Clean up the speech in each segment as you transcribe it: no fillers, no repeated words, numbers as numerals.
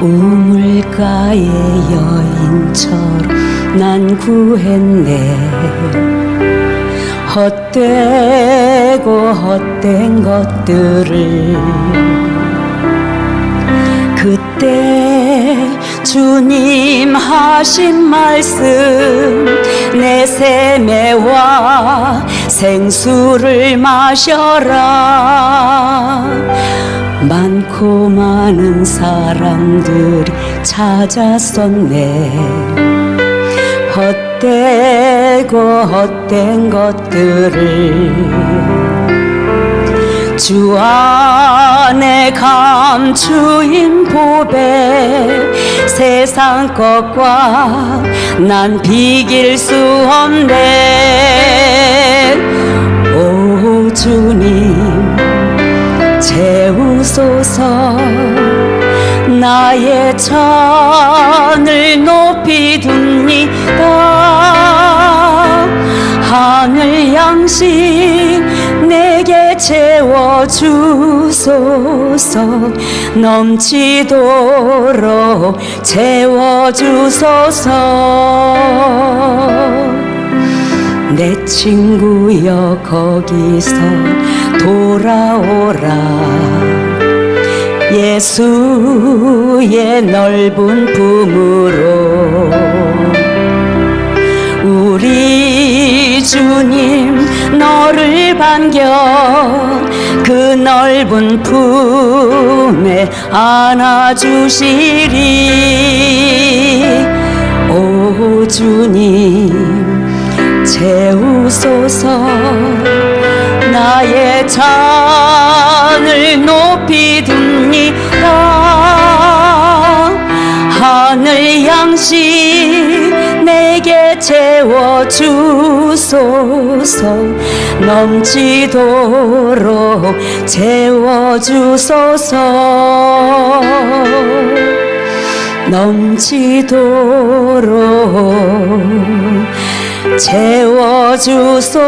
우물가의 여인처럼 난 구했네. 헛되고 헛된 것들을 그때 주님 하신 말씀, 내 세매와 생수를 마셔라. 많고 많은 사람들이 찾았었네. 헛되고 헛된 것들을 주 안에 감추인 보배, 세상 것과 난 비길 수 없네. 오 주님 채우소서. 나의 천을 높이 둡니다. 하늘 양식 내게 채워주소서. 넘치도록 채워주소서. 내 친구여 거기서 돌아오라. 예수의 넓은 품으로 우리 주님 너를 반겨 그 넓은 품에 안아주시리. 오 주님 채우소서. 나의 잔을 높이 듭니다. 하늘 양식 내게 채워주소서. 넘치도록 채워주소서. 넘치도록 채워주소서.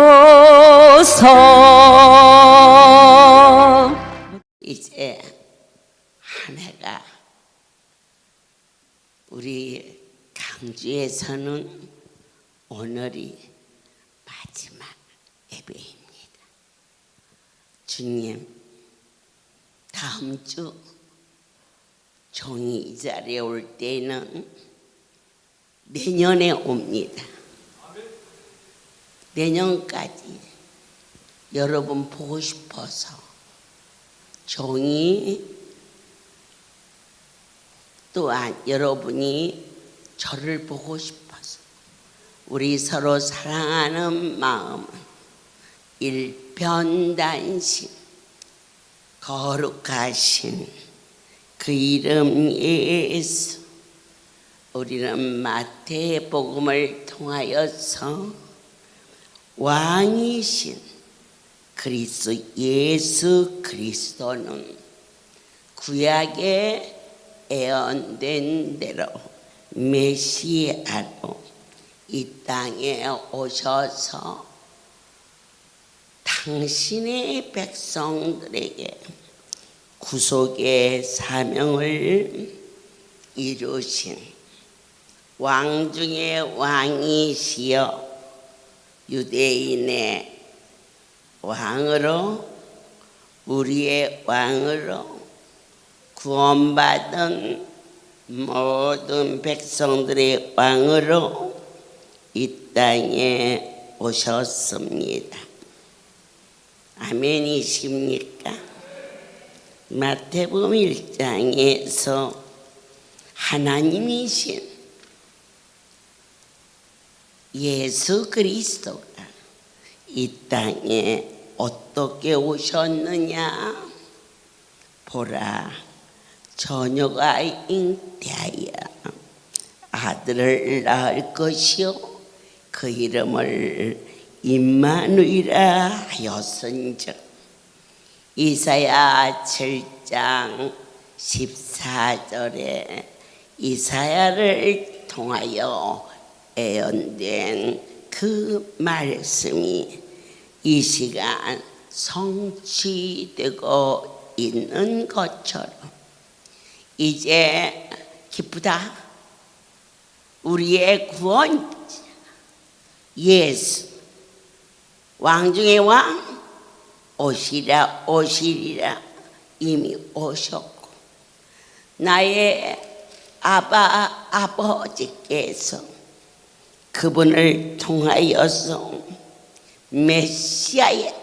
이제 한 해가 우리 강주에서는 오늘이 마지막 예배입니다. 주님, 다음 주 종이 이 자리에 올 때는 내년에 옵니다. 내년까지 여러분 보고 싶어서 종이 또한 여러분이 저를 보고 싶어서 우리 서로 사랑하는 마음은 일편단심 거룩하신 그 이름 예수, 우리는 마태복음을 통하여서 왕이신 그리스도 예수 그리스도는 구약에 예언된 대로 메시아로 이 땅에 오셔서 당신의 백성들에게 구속의 사명을 이루신 왕 중의 왕이시여 유대인의 왕으로, 우리의 왕으로 구원받은 모든 백성들의 왕으로 이 땅에 오셨습니다. 아멘이십니까? 마태복음 1장에서 하나님이신 예수 그리스도가 이 땅에 어떻게 오셨느냐? 보라, 처녀가 잉태하여 아들을 낳을 것이요 그 이름을 임마누이라 하였은즉. 이사야 7장 14절에 이사야를 통하여 예언된 그 말씀이 이 시간 성취되고 있는 것처럼 이제 기쁘다. 우리의 구원자 예수 왕 중의 왕 오시리라 이미 오셨고, 나의 아버지께서 그분을 통하여서 메시아의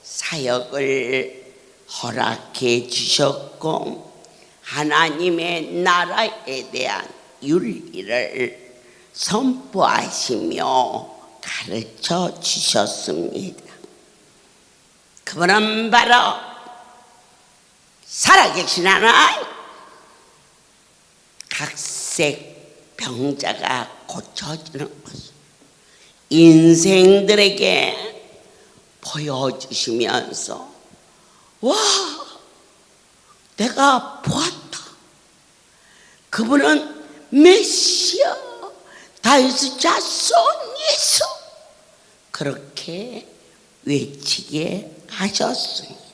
사역을 허락해 주셨고, 하나님의 나라에 대한 윤리를 선포하시며 가르쳐 주셨습니다. 그분은 바로 살아계신 하나님, 각색 병자가 고쳐지는 것을 인생들에게 보여주시면서, 와, 내가 보았다. 그분은 메시아, 다윗의 자손 예수, 그렇게 외치게 하셨습니다.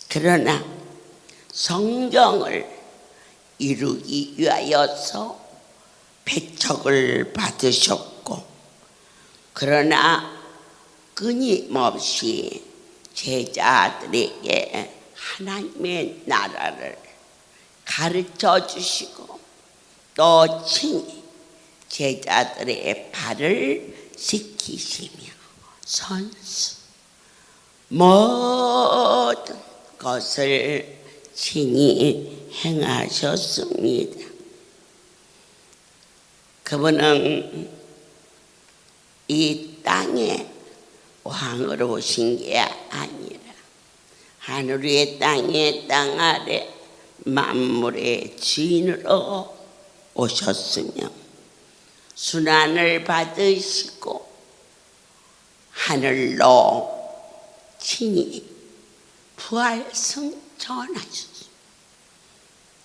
그러나 성경을 이루기 위하여서 배척을 받으셨고, 그러나 끊임없이 제자들에게 하나님의 나라를 가르쳐 주시고, 또 친히 제자들의 발을 씻기시며 선수 모든 것을 친히 행하셨습니다. 그분은 이 땅에 왕으로 오신 게 아니라 하늘 위의 땅에 땅 아래 만물의 주인으로 오셨으며, 순환을 받으시고 하늘로 친히 부활승천하셨습니다.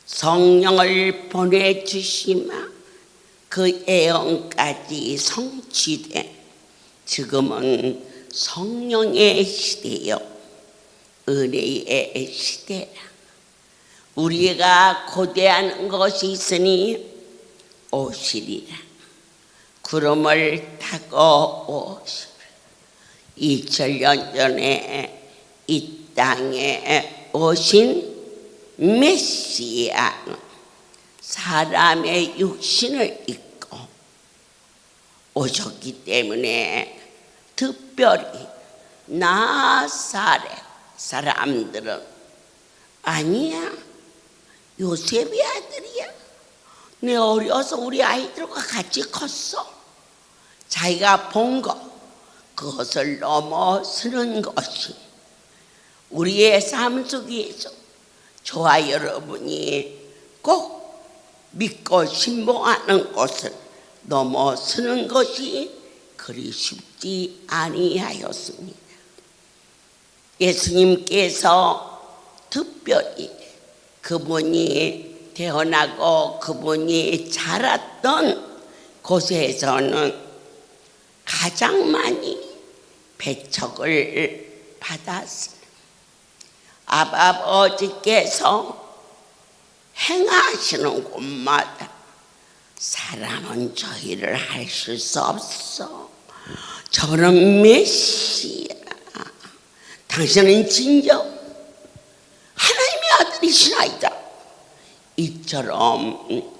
성령을 보내주시마 그 예언까지 성취된 지금은 성령의 시대요 은혜의 시대라. 우리가 고대하는 것이 있으니 오시리라. 구름을 타고 오시리라. 2000년 전에 이 땅에 오신 메시아는 사람의 육신을 입고 오셨기 때문에 특별히 나사렛 사람들은 아니야, 요셉의 아들이야, 내 어려서 우리 아이들과 같이 컸어. 자기가 본 것, 그것을 넘어서는 것이 우리의 삶 속에서 저와 여러분이 꼭 믿고 신봉하는 것을 넘어서는 것이 그리 쉽지 아니하였습니다. 예수님께서 특별히 그분이 태어나고 그분이 자랐던 곳에서는 가장 많이 배척을 받았습니다. 아버지께서 행하시는 곳마다 사람은 저 일을 하실 수 없어. 저는 메시아, 당신은 진정 하나님의 아들이시나이다. 이처럼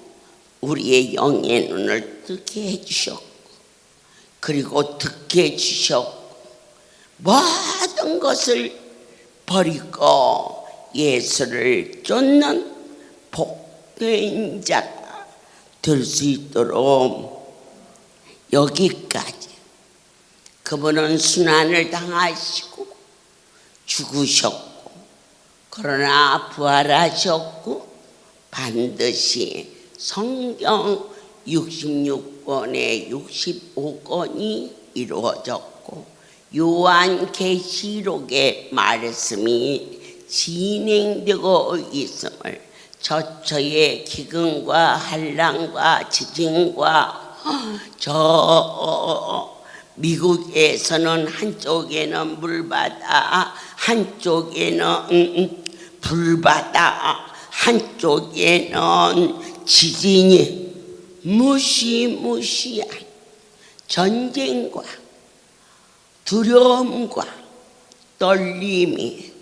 우리의 영의 눈을 뜨게 해주셨고, 그리고 듣게 해주셨고, 모든 것을 버리고 예수를 쫓는 복된 자가 될 수 있도록 여기까지 그분은 순환을 당하시고 죽으셨고 그러나 부활하셨고 반드시 성경 66권의 65권이 이루어졌고 요한계시록의 말씀이 진행되고 있음을 저처의 기근과 한란과 지진과 저 미국에서는 한쪽에는 물바다 한쪽에는 불바다 한쪽에는 지진이 무시무시한 전쟁과 두려움과 떨림이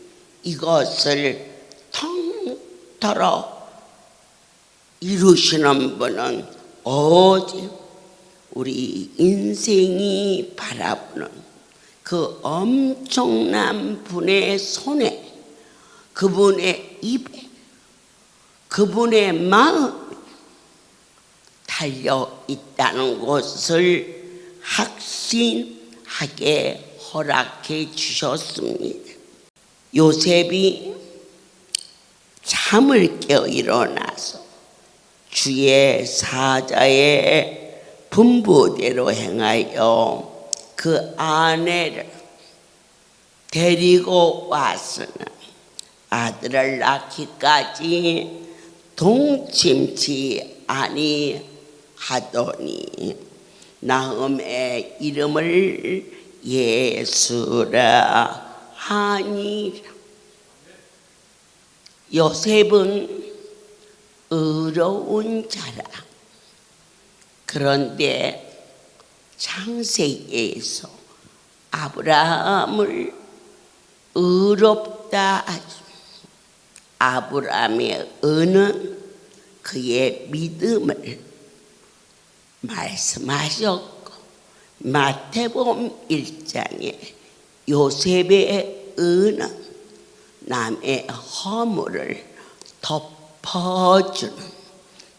이것을 통틀어 이루시는 분은 오직 우리 인생이 바라보는 그 엄청난 분의 손에 그분의 입에 그분의 마음에 달려 있다는 것을 확신하게 허락해 주셨습니다. 요셉이 잠을 깨어 일어나서 주의 사자의 분부대로 행하여 그 아내를 데리고 왔으나 아들을 낳기까지 동침치 아니하더니 나음의 이름을 예수라 하니라. 요셉은 의로운 자라. 그런데 창세기에서 아브라함을 의롭다 하죠. 아브라함의 의는 그의 믿음을 말씀하셨고 마태복음 1장에 요셉의 의는 남의 허물을 덮어주는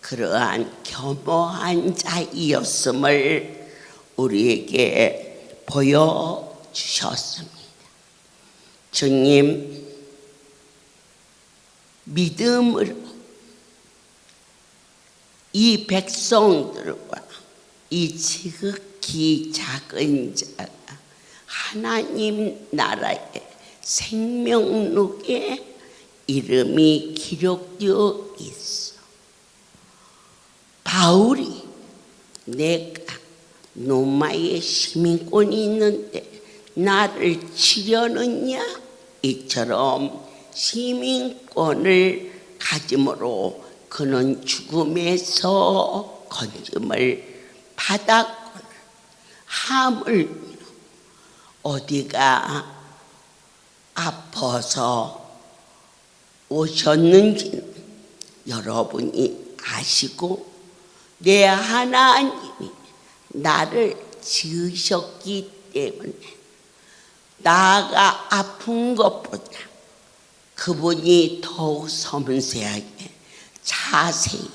그러한 겸허한 자이었음을 우리에게 보여주셨습니다. 주님 믿음으로 이 백성들과 이 지극히 작은 자가 하나님 나라의 생명록에 이름이 기록되어 있어. 바울이 내가 로마의 시민권이 있는데 나를 치려느냐? 이처럼 시민권을 가짐으로 그는 죽음에서 건짐을 받았거늘 하물며 어디가 아파서 오셨는지는 여러분이 아시고 내 하나님이 나를 지으셨기 때문에 나가 아픈 것보다 그분이 더욱 섬세하게 자세히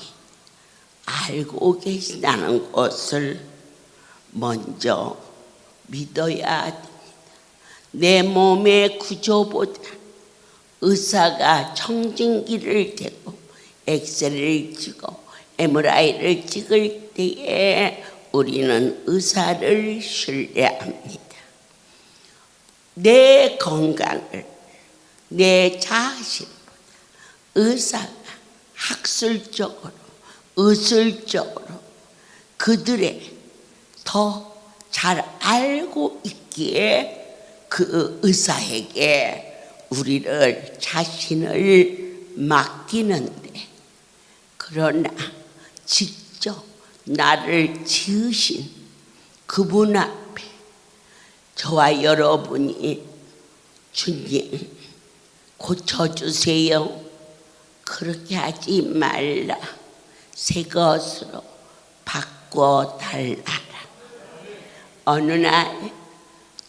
알고 계시다는 것을 먼저 믿어야 됩니다. 내 몸의 구조보다 의사가 청진기를 대고 엑스레이를 찍고 MRI를 찍을 때에 우리는 의사를 신뢰합니다. 내 건강을 내 자신보다 의사가 학술적으로 의술적으로 그들의 더 잘 알고 있기에 그 의사에게 우리를 자신을 맡기는데 그러나 직접 나를 지으신 그분 앞에 저와 여러분이 주님 고쳐주세요 그렇게 하지 말라 새 것으로 바꿔달라라. 어느 날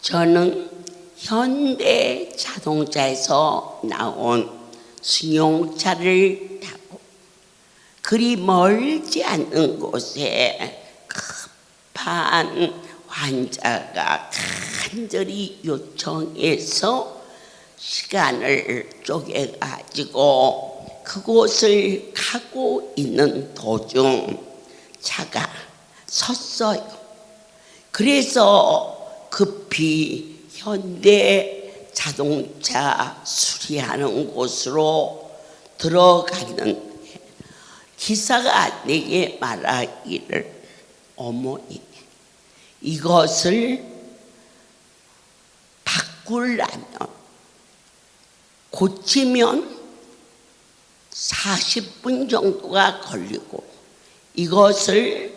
저는 현대 자동차에서 나온 승용차를 타고 그리 멀지 않는 곳에 급한 환자가 간절히 요청해서 시간을 쪼개가지고 그곳을 가고 있는 도중 차가 섰어요. 그래서 급히 현대 자동차 수리하는 곳으로 들어갔는데 기사가 내게 말하기를 어머니 이것을 바꾸려면 고치면 40분 정도가 걸리고 이것을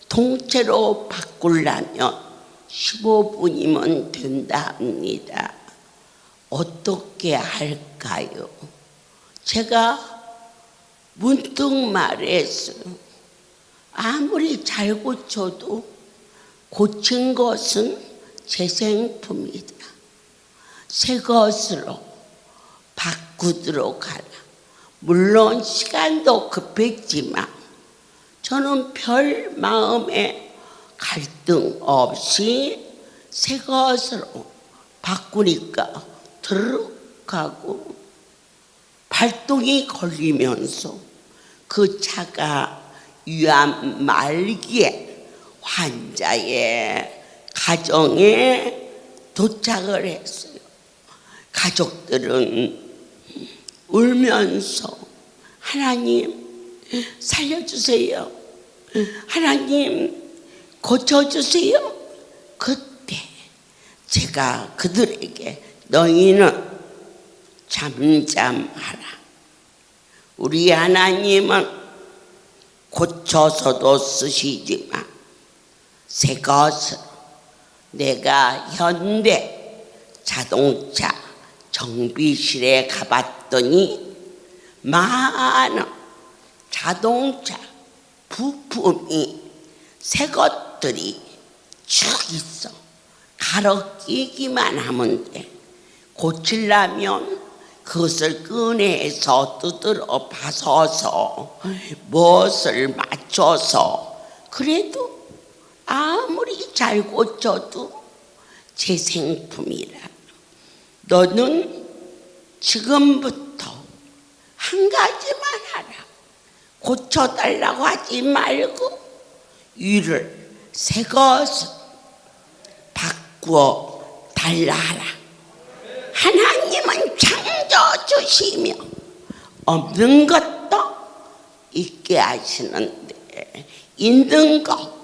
통째로 바꾸려면 15분이면 된다 합니다. 어떻게 할까요? 제가 문득 말했어요. 아무리 잘 고쳐도 고친 것은 재생품이다. 새 것으로 바꾸도록 하라. 물론 시간도 급했지만 저는 별 마음에 갈등 없이 새 것으로 바꾸니까 들어가고 발동이 걸리면서 그 차가 위암 말기에 환자의 가정에 도착을 했어요. 가족들은 울면서 하나님 살려주세요. 하나님 고쳐주세요. 그때 제가 그들에게 너희는 잠잠하라. 우리 하나님은 고쳐서도 쓰시지만 새 것을 내가 현대 자동차 정비실에 가봤더니 많은 자동차 부품이 새 것들이 쭉 있어. 갈아 끼기만 하면 돼. 고치려면 그것을 꺼내서 뜯어 봐서서 무엇을 맞춰서 그래도 아무리 잘 고쳐도 재생품이라. 너는 지금부터 한 가지만 하라. 고쳐달라고 하지 말고 이를 새 것을 바꾸어 달라 하라. 하나님은 창조주시며 없는 것도 있게 하시는데 있는 것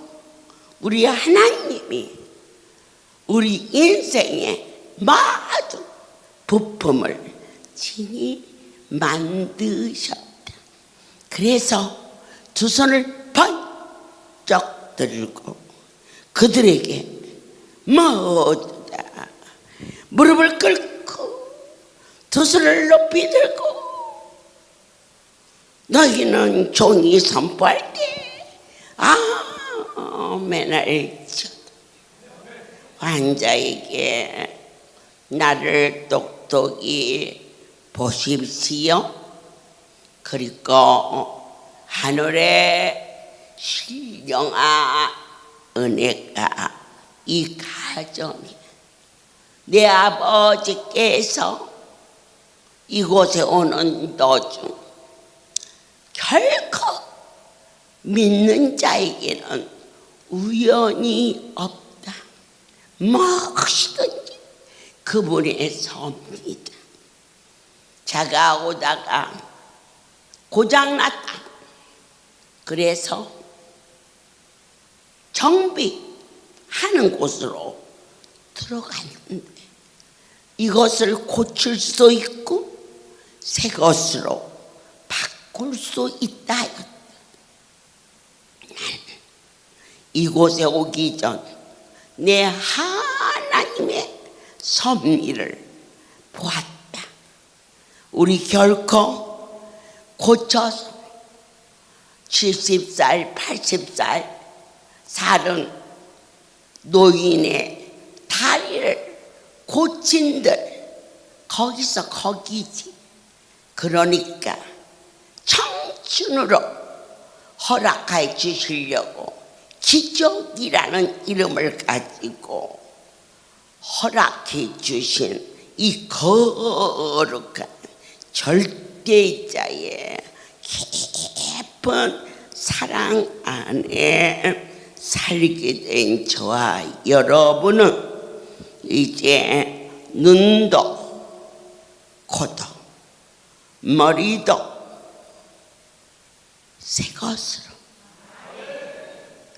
우리 하나님이 우리 인생의 모든 부품을 친히 만드셨다. 그래서 두 손을 번쩍 들고 그들에게 모두 다 무릎을 꿇고 두 손을 높이 들고 너희는 종이 선포할 때 아멘을 외쳐. 환자에게 나를 똑똑히 보십시오. 그리고 하늘의 신령한 은혜가 이 가정에 내 아버지께서 이곳에 오는 도중 결코 믿는 자에게는 우연이 없다. 무엇이든지 그분의 섭니다. 차가 오다가 고장났다. 그래서 정비하는 곳으로 들어갔는데 이것을 고칠 수 있고 새 것으로 바꿀 수 있다. 나는 이곳에 오기 전 내 하나님의 섭리를 보았다. 우리 결코 고쳐서 70살, 80살 살은 노인의 다리를 고친들 거기서 거기지. 그러니까 청춘으로 허락해 주시려고 기적이라는 이름을 가지고 허락해 주신 이 거룩한 절대자의 깊은 사랑 안에 살게 된 저와 여러분은 이제 눈도 코도 머리도 새 것으로,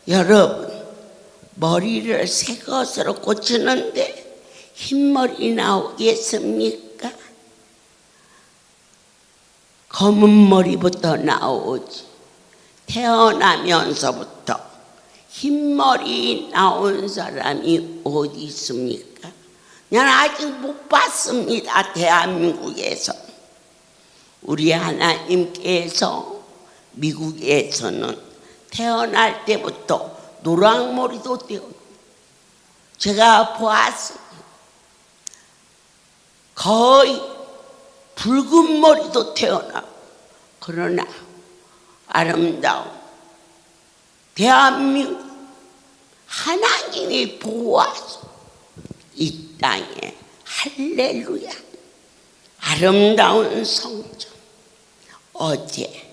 여러분 머리를 새 것으로 고치는데 흰머리 나오겠습니까? 검은 머리부터 나오지. 태어나면서부터 흰머리 나온 사람이 어디 있습니까? 난 아직 못 봤습니다. 대한민국에서. 우리 하나님께서 미국에서는 태어날 때부터 노랑머리도 떼어놓고 제가 보았습니다. 거의 붉은 머리도 태어나고. 그러나 아름다운 대한민국 하나님이 보호하소 이 땅에 할렐루야. 아름다운 성전. 어제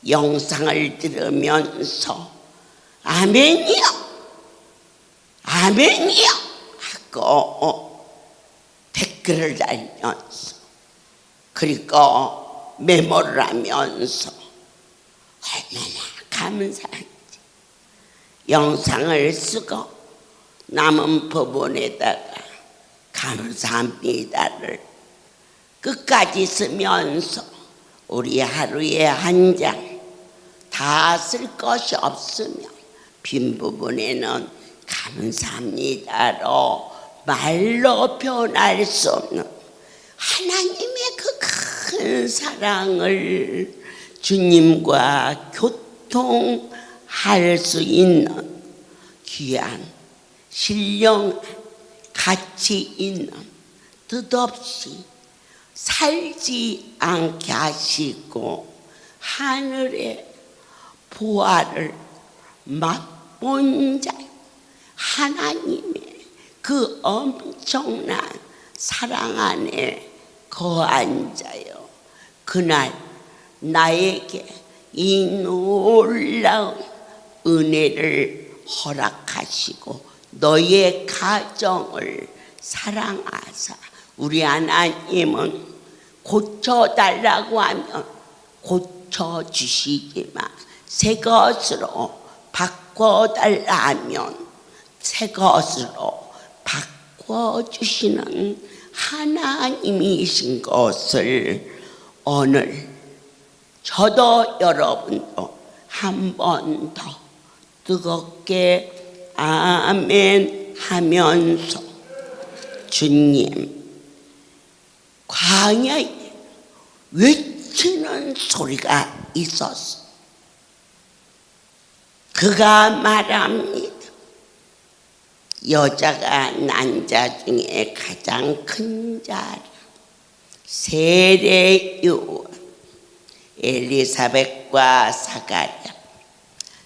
영상을 들으면서 아멘이요 아멘이요 하고 댓글을 달면서 그리고 메모를 하면서 얼마나 감사한지 영상을 쓰고 남은 부분에다가 감사합니다를 끝까지 쓰면서 우리 하루에 한 장 다 쓸 것이 없으면 빈 부분에는 감사합니다로 말로 표현할 수 없는 하나님의 그 큰 사랑을 주님과 교통할 수 있는 귀한 신령 가치 있는 뜻없이 살지 않게 하시고 하늘의 보화를 맛본 자 하나님의 그 엄청난 사랑 안에 거한 자요. 그날 나에게 이 놀라운 은혜를 허락하시고 너의 가정을 사랑하사 우리 하나님은 고쳐달라고 하면 고쳐주시지만 새 것으로 바꿔달라 하면 새 것으로 바꿔주시는 하나님이신 것을 오늘 저도 여러분도 한 번 더 뜨겁게 아멘 하면서 주님 광야에 외치는 소리가 있었어. 그가 말합니다. 여자가 난 자 중에 가장 큰 자라. 세례 요한 엘리사벳과 사가랴.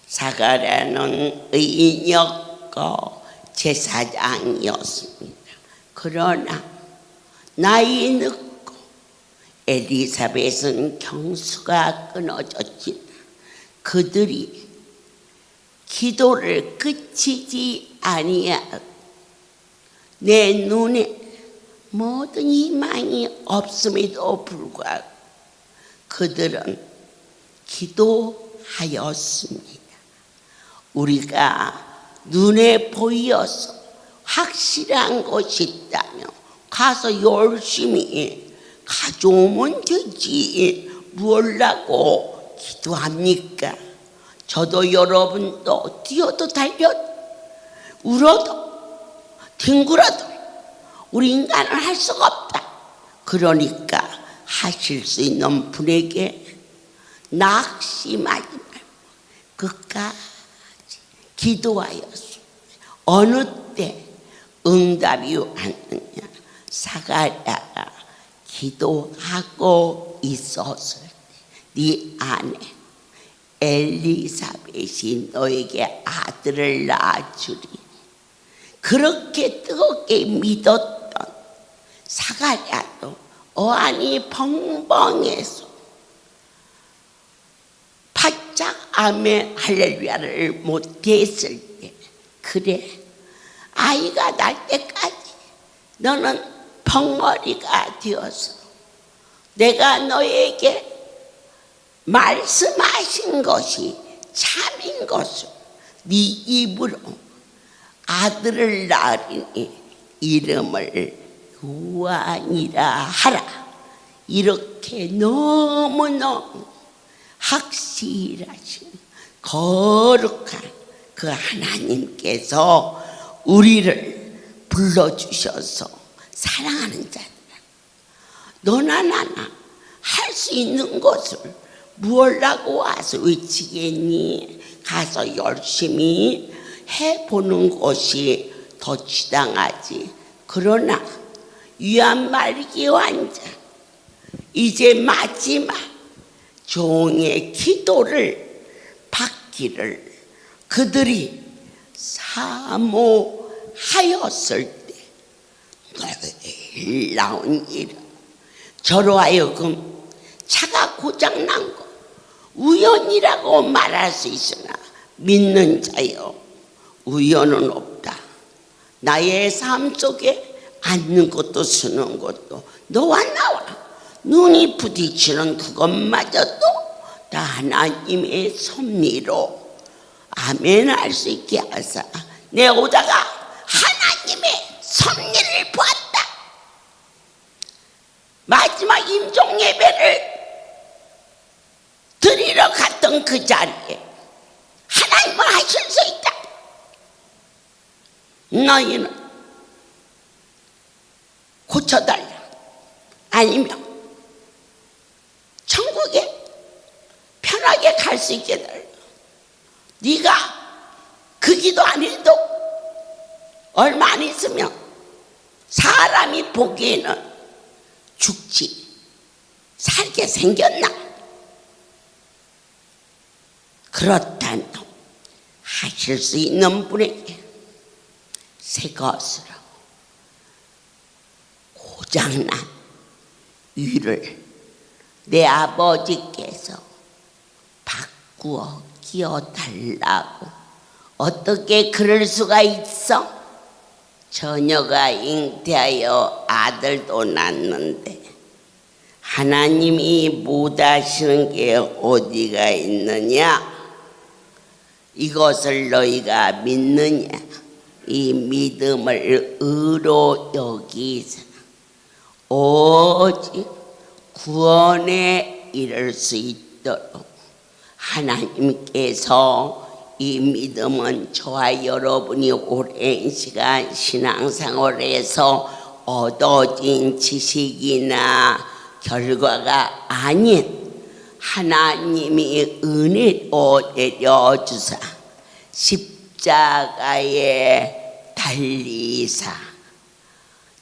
사가랴는 의인이었고 제사장이었습니다. 그러나 나이 늙고 엘리사벳은 경수가 끊어졌지만 그들이 기도를 그치지 아니하고 내 눈에 모든 희망이 없음에도 불구하고 그들은 기도하였습니다. 우리가 눈에 보여서 확실한 것이 있다면 가서 열심히 가져오면 되지 뭐라고 기도합니까? 저도 여러분도 뛰어도 달려도 울어도 뒹굴어도 우리 인간은 할 수가 없다. 그러니까 하실 수 있는 분에게 낙심하지 말고 끝까지 기도하였습니다. 어느 때 응답이 왔느냐? 사가랴가 기도하고 있었을 때 네 아내 엘리사벳이 너에게 아들을 낳아주리. 그렇게 뜨겁게 믿었던 사가랴도 어안이 벙벙해서 바짝 아멘 할렐루야를 못했을 때, 그래, 아이가 날 때까지 너는 벙어리가 되어서 내가 너에게 말씀하신 것이 참인 것을 네 입으로 아들을 낳으리니 이름을 요한이라 하라. 이렇게 너무너무 확실하신 거룩한 그 하나님께서 우리를 불러주셔서 사랑하는 자들아, 너나 나나 할 수 있는 것을 무엇라고 와서 외치겠니? 가서 열심히 해보는 것이 더 지당하지. 그러나 위안 말기 환자, 이제 마지막 종의 기도를 받기를 그들이 사모하였을 때 놀라운 일은 저로 하여금 차가 고장난 거 우연이라고 말할 수 있으나 믿는 자여, 우연은 없다. 나의 삶 속에 앉는 것도 서는 것도 너와 나와 눈이 부딪히는 그것마저도 다 하나님의 섭리로 아멘 할 수 있게 하사 내 오다가 하나님의 섭리를 보았다. 마지막 임종 예배를 드리러 갔던 그 자리에 하나님은 하실 수 있다. 너희는 고쳐달라. 아니면 천국에 편하게 갈 수 있게 달라. 네가 그 기도 안 해도 얼마 안 있으면 사람이 보기에는 죽지 살게 생겼나? 그렇다면 하실 수 있는 분에게 새 것으로 고장난 위를 내 아버지께서 바꾸어 끼워달라고. 어떻게 그럴 수가 있어? 처녀가 잉태하여 아들도 낳는데 하나님이 못하시는 게 어디가 있느냐? 이것을 너희가 믿느냐? 이 믿음을 의로 여기사 오직 구원에 이를 수 있도록 하나님께서 이 믿음은 저와 여러분이 오랜 시간 신앙생활에서 얻어진 지식이나 결과가 아닌 하나님이 은혜로 내려주사 십자가에 달리사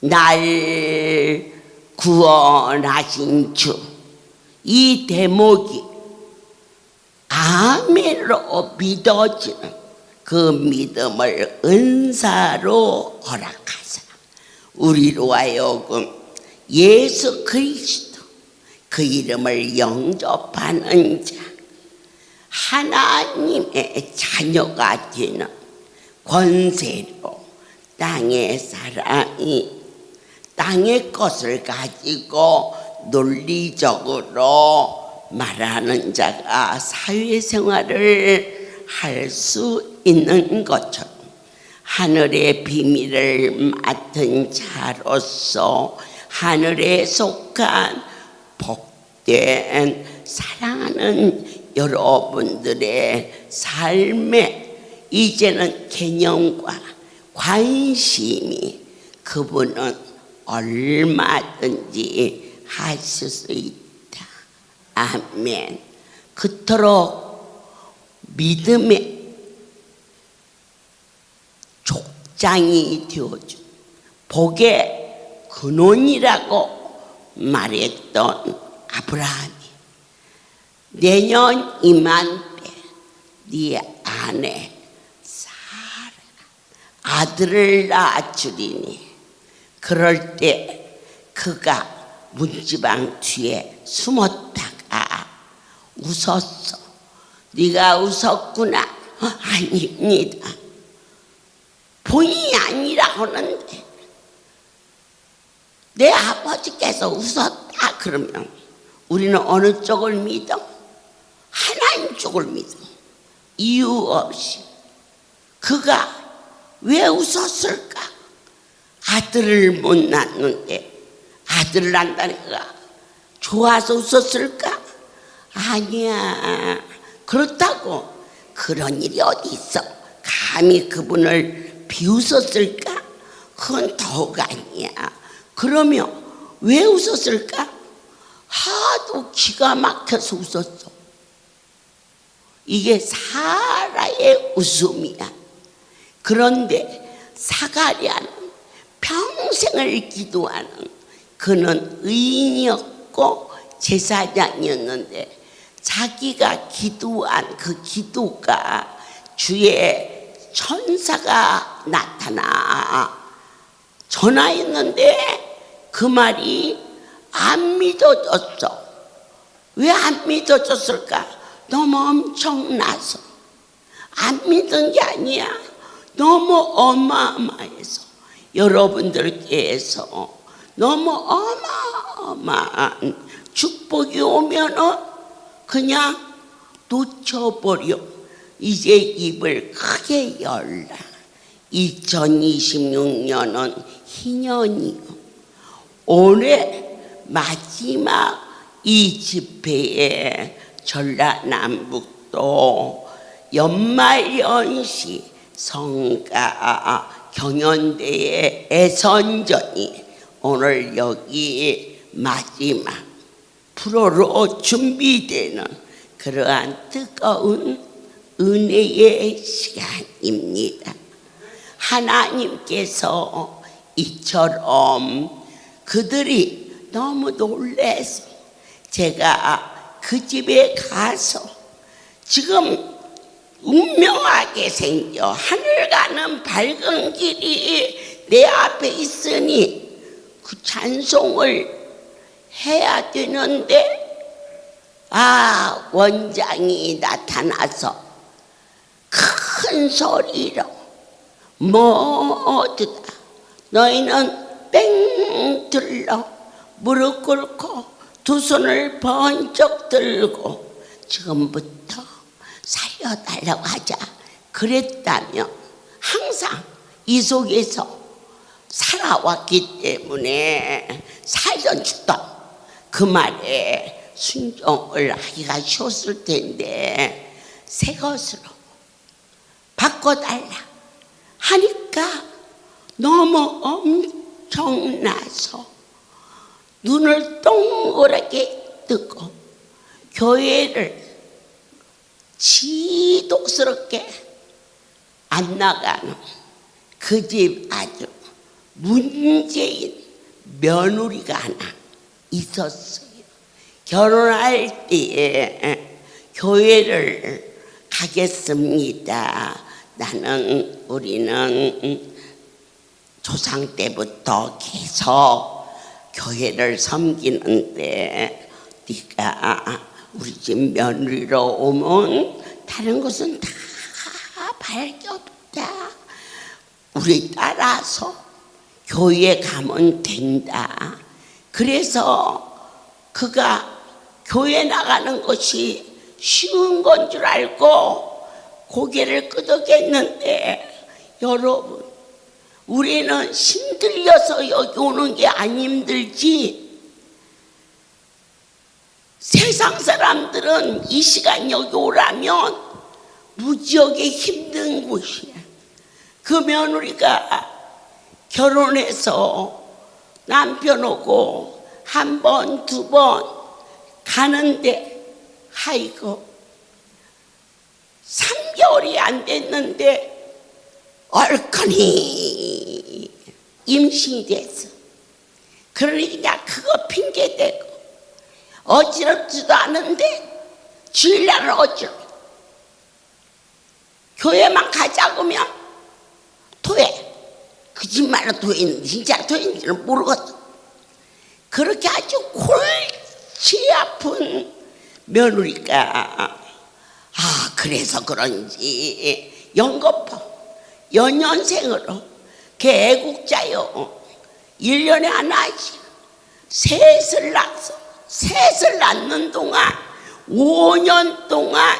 날 구원하신 주, 이 대목이 아멘으로 믿어지는 그 믿음을 은사로 허락하사 우리로 하여금 예수 그리스도 그 이름을 영접하는 자, 하나님의 자녀가 되는 권세로 땅의 사람이 땅의 것을 가지고 논리적으로 말하는 자가 사회생활을 할 수 있는 것처럼 하늘의 비밀을 맡은 자로서 하늘에 속한 복된 사랑하는 여러분들의 삶에 이제는 개념과 관심이 그분은 얼마든지 하실 수 있다. 아멘. 그토록 믿음의 족장이 되어준 복의 근원이라고 말했던 아브라함이 내년 이맘때 네 아내 사라가 아들을 낳아주리니 그럴 때 그가 문지방 뒤에 숨었다가 웃었어. 네가 웃었구나. 아닙니다. 본인이 아니라 하는데 내 아버지께서 웃었다 그러면 우리는 어느 쪽을 믿어? 하나님 쪽을 믿어. 이유 없이. 그가 왜 웃었을까? 아들을 못 낳는데 아들을 낳는다니까 좋아서 웃었을까? 아니야. 그렇다고 그런 일이 어디 있어? 감히 그분을 비웃었을까? 그건 더욱 아니야. 그러면 왜 웃었을까? 하도 기가 막혀서 웃었어. 이게 사라의 웃음이야. 그런데 사가랴는 평생을 기도하는, 그는 의인이었고 제사장이었는데 자기가 기도한 그 기도가 주의 천사가 나타나 전화했는데 그 말이 안 믿어졌어. 왜 안 믿어졌을까? 너무 엄청나서. 안 믿은 게 아니야. 너무 어마어마해서. 여러분들께서 너무 어마어마한 축복이 오면은 그냥 놓쳐버려. 이제 입을 크게 열라. 2026년은 희년이요. 올해 마지막 이 집회에 전라남북도 연말연시 성가 경연대회 애선전이 오늘 여기 마지막 프로로 준비되는 그러한 뜨거운 은혜의 시간입니다. 하나님께서 이처럼 그들이 너무 놀라서 제가 그 집에 가서 지금 운명하게 생겨 하늘 가는 밝은 길이 내 앞에 있으니 그 찬송을 해야 되는데 원장이 나타나서 큰 소리로 모두 다 너희는 뺑 들러 무릎 꿇고 두 손을 번쩍 들고 지금부터 살려달라고 하자 그랬다며 항상 이 속에서 살아왔기 때문에 살던 죽던 그 말에 순종을 하기가 쉬웠을 텐데 새 것으로 바꿔달라 하니까 너무 엄청나서 눈을 동그랗게 뜨고 교회를 지독스럽게 안 나가는 그 집 아주 문재인 며느리가 하나 있었어요. 결혼할 때에 교회를 가겠습니다. 우리는 조상 때부터 계속 교회를 섬기는데 네가 우리 집 며느리로 오면 다른 것은 다 밝게 없다. 우리 따라서 교회에 가면 된다. 그래서 그가 교회 나가는 것이 쉬운 건 줄 알고 고개를 끄덕였는데 여러분 우리는 힘들려서 여기 오는 게 안 힘들지 세상 사람들은 이 시간 여기 오라면 무지하게 힘든 곳이야. 그 며느리가 결혼해서 남편하고 한 번, 두 번 가는데 아이고 3개월이 안 됐는데 얼큰이 임신이 됐어. 그러니까 그거 핑계대고 어지럽지도 않은데 주일날은 어지러워. 교회만 가자고 하면 토해. 거짓말로 토해있는지 진짜 토해있는지는 모르겠어. 그렇게 아주 골치 아픈 며느리가 그래서 그런지 연거푸 연년생으로 걔 애국자요 1년에 하나씩 셋을 낳았어. 셋을 낳는 동안 5년 동안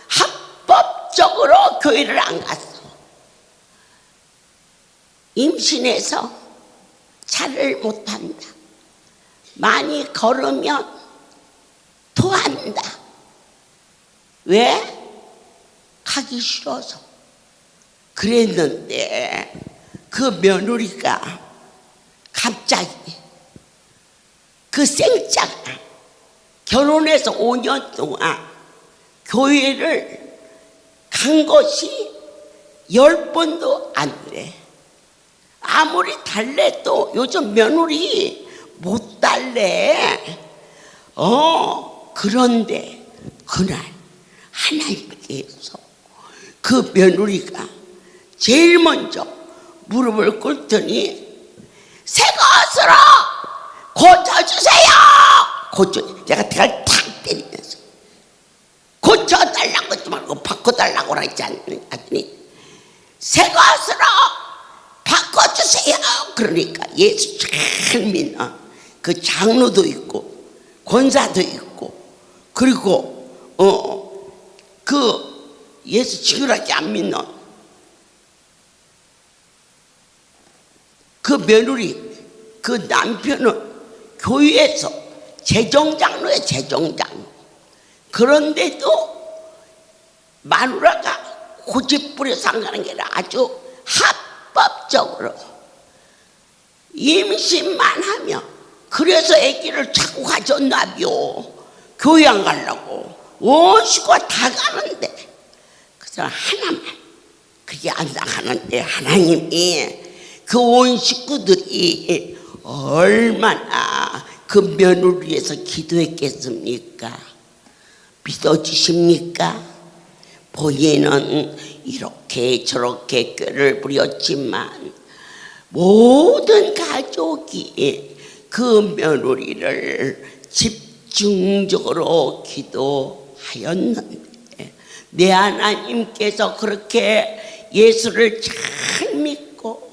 합법적으로 교회를 안 갔어. 임신해서 차를 못한다. 많이 걸으면 토한다. 왜? 가기 싫어서. 그랬는데 그 며느리가 갑자기 그 생짜가 결혼해서 5년 동안 교회를 간 것이 10번도 안 돼. 아무리 달래도 요즘 며느리 못 달래. 그런데 그날 하나님께서 그 며느리가 제일 먼저 무릎을 꿇더니 새 것으로 고쳐주세요. 제가 대가리 탁 때리면서 고쳐달라고 하지 말고 바꿔달라고 하지 않더니 새 것으로 바꿔주세요. 그러니까 예수 잘 믿는 그 장로도 있고 권사도 있고 그리고 그 예수 친구밖에 안 믿는 그 며느리 그 남편은 교회에서 재정장로에 재정장로. 그런데도 마누라가 고집부려서 안 가는 게 아니라 아주 합법적으로 임신만 하면 그래서 아기를 자꾸 가졌나비요. 교회 안 가려고 온 식구가 다 가는데 그래서 하나만 그게 안 나가는데 하나님이 그 온 식구들이 얼마나 그 며느리를 위해서 기도했겠습니까? 믿어주십니까? 본인은 이렇게 저렇게 꾀를 부렸지만 모든 가족이 그 며느리를 집중적으로 기도하였는데 내 하나님께서 그렇게 예수를 잘 믿고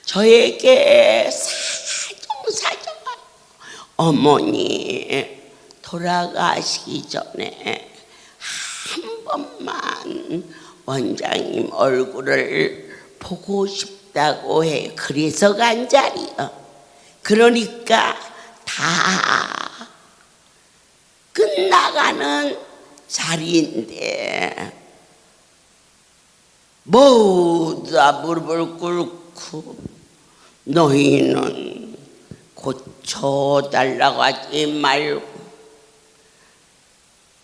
저에게 사정사정 어머니 돌아가시기 전에 한 번만 원장님 얼굴을 보고 싶다고 해. 그래서 간 자리야. 그러니까 다 끝나가는 자리인데 모두 다 무릎을 꿇고 너희는 고쳐달라고 하지 말고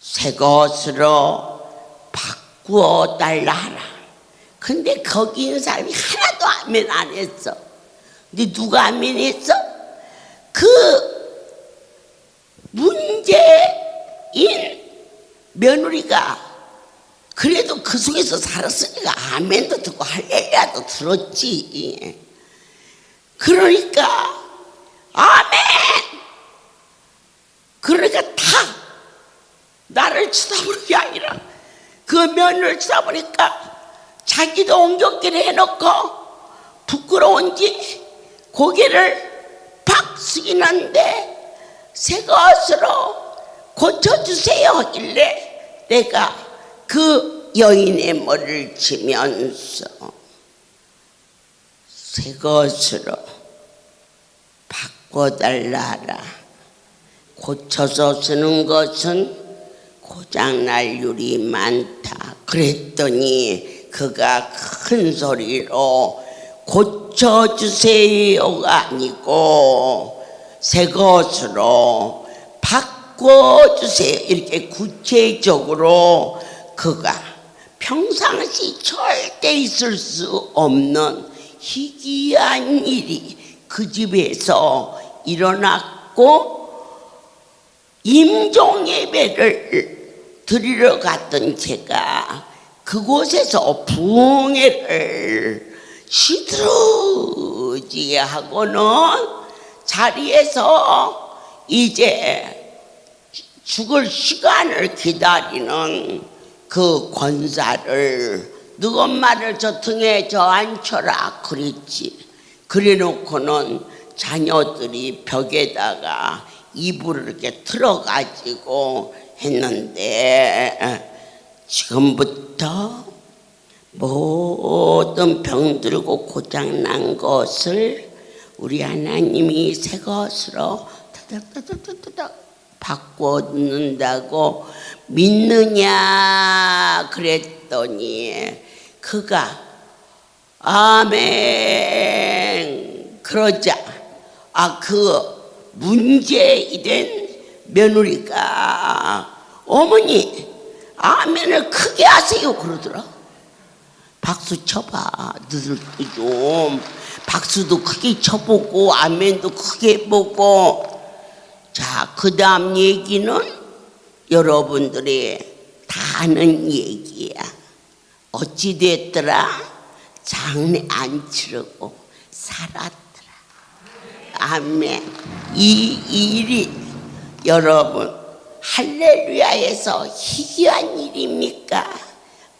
새 것으로 바꾸어 달라 하라. 근데 거기 있는 사람이 하나도 아멘 안 했어. 근데 누가 아멘 했어? 그 문제인 며느리가 그래도 그 속에서 살았으니까 아멘도 듣고 할렐루야도 들었지. 그러니까 아멘. 그러니까 다 나를 쳐다보는 게 아니라 그 며느리를 쳐다보니까 자기도 옹격기를 해놓고 부끄러운지 고개를 팍 숙이는데 새 것으로 고쳐주세요 하길래 내가 그 여인의 머리를 치면서 새 것으로 바꿔달라라. 고쳐서 쓰는 것은 고장날 일이 많다. 그랬더니 그가 큰 소리로 고쳐주세요가 아니고 새 것으로 바꿔주세요 이렇게 구체적으로 그가 평상시 절대 있을 수 없는 희귀한 일이 그 집에서 일어났고 임종 예배를 드리러 갔던 제가 그곳에서 부흥회를 시들어지게 하고는 자리에서 이제 죽을 시간을 기다리는 그 권사를 너 엄마를 저 등에 저 앉혀라 그랬지. 그래 놓고는 자녀들이 벽에다가 이불을 이렇게 틀어가지고 했는데 지금부터 모든 병들고 고장난 것을 우리 하나님이 새 것으로 타닥타닥타닥 바꿔놓는다고 믿느냐 그랬더니 그가 아멘 그러자 그 문제이 된 며느리가 어머니 아멘을 크게 하세요 그러더라. 박수 쳐봐. 너들도 좀 박수도 크게 쳐보고 아멘도 크게 해보고. 자, 그 다음 얘기는 여러분들이 다 아는 얘기야. 어찌됐더라? 장례 안 치르고 살았더라. 아멘. 이 일이 여러분 할렐루야에서 희귀한 일입니까?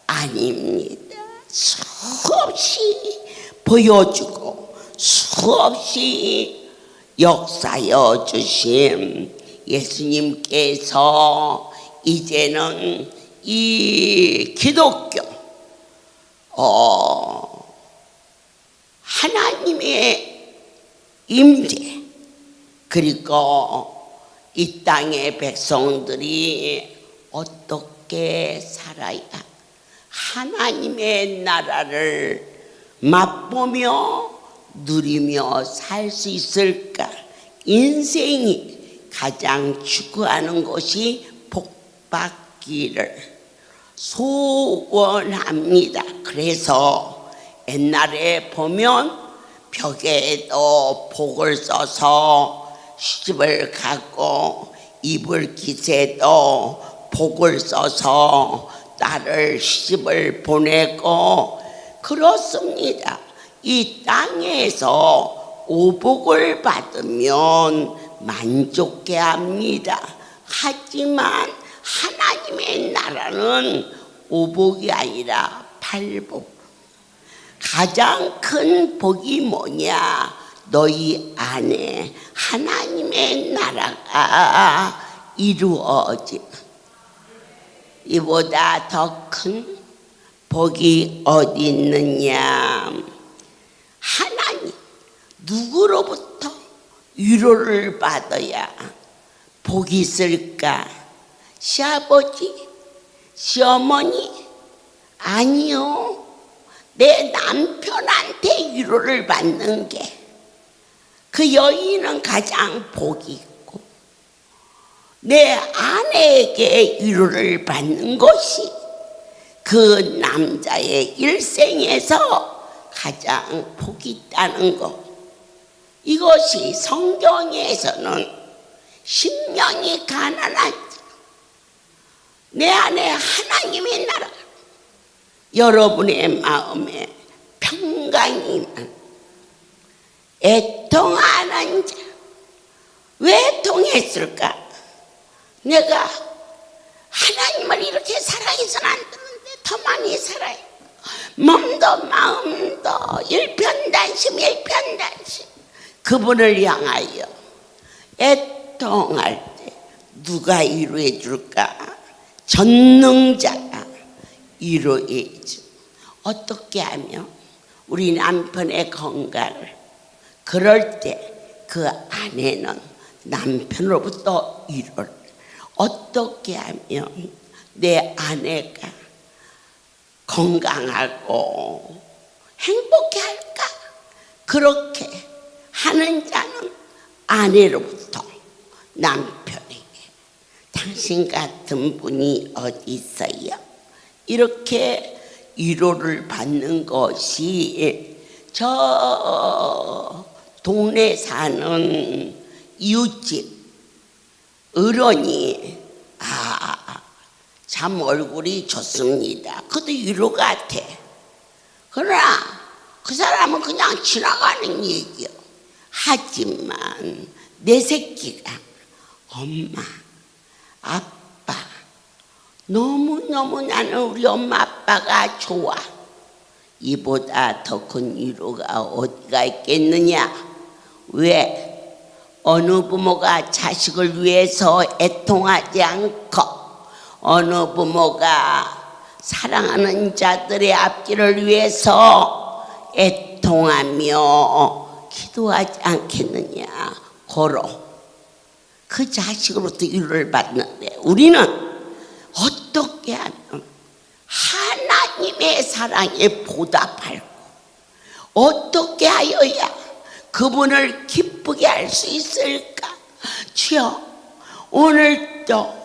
아닙니다. 수없이 보여주고 수없이 역사여 주신 예수님께서 이제는 이 기독교 하나님의 임재 그리고 이 땅의 백성들이 어떻게 살아야 하나님의 나라를 맛보며 누리며 살 수 있을까? 인생이 가장 추구하는 것이 복받기를 소원합니다. 그래서 옛날에 보면 벽에도 복을 써서 시집을 가고 이불 깃에도 복을 써서 딸을 시집을 보내고 그렇습니다. 이 땅에서 오복을 받으면 만족해 합니다. 하지만 하나님의 나라는 오복이 아니라 팔복. 가장 큰 복이 뭐냐? 너희 안에 하나님의 나라가 이루어짐. 이보다 더 큰 복이 어디 있느냐? 하나님 누구로부터 위로를 받아야 복이 있을까? 시아버지, 시어머니? 아니요. 내 남편한테 위로를 받는 게 그 여인은 가장 복이 있고 내 아내에게 위로를 받는 것이 그 남자의 일생에서 가장 복이 있다는 것. 이것이 성경에서는 심령이 가난한 자, 내 안에 하나님의 나라, 여러분의 마음에 평강이 있는 애통하는 자. 왜 애통했을까? 내가 하나님을 이렇게 사랑해서는 안 되는데 더 많이 살아요. 몸도 마음도 일편단심 그분을 향하여 애통할 때 누가 위로해 줄까? 전능자가 위로해 줘. 어떻게 하면 우리 남편의 건강을 그럴 때 그 아내는 남편으로부터 위로를 어떻게 하면 내 아내가 건강하고 행복해 할까? 그렇게 하는 자는 아내로부터 남편에게 당신 같은 분이 어디 있어요? 이렇게 위로를 받는 것이 저 동네 사는 이웃집 어른이 참 얼굴이 좋습니다. 그것도 위로 같아. 그러나 그 사람은 그냥 지나가는 얘기요. 하지만 내 새끼가 엄마, 아빠, 너무너무 나는 우리 엄마 아빠가 좋아. 이보다 더 큰 위로가 어디가 있겠느냐. 왜? 어느 부모가 자식을 위해서 애통하지 않고, 어느 부모가 사랑하는 자들의 앞길을 위해서 애통하며 기도하지 않겠느냐. 고로 그 자식으로부터 위로를 받는데, 우리는 어떻게 하면 하나님의 사랑에 보답하고, 어떻게 하여야 그분을 기쁘게 할 수 있을까? 주여, 오늘도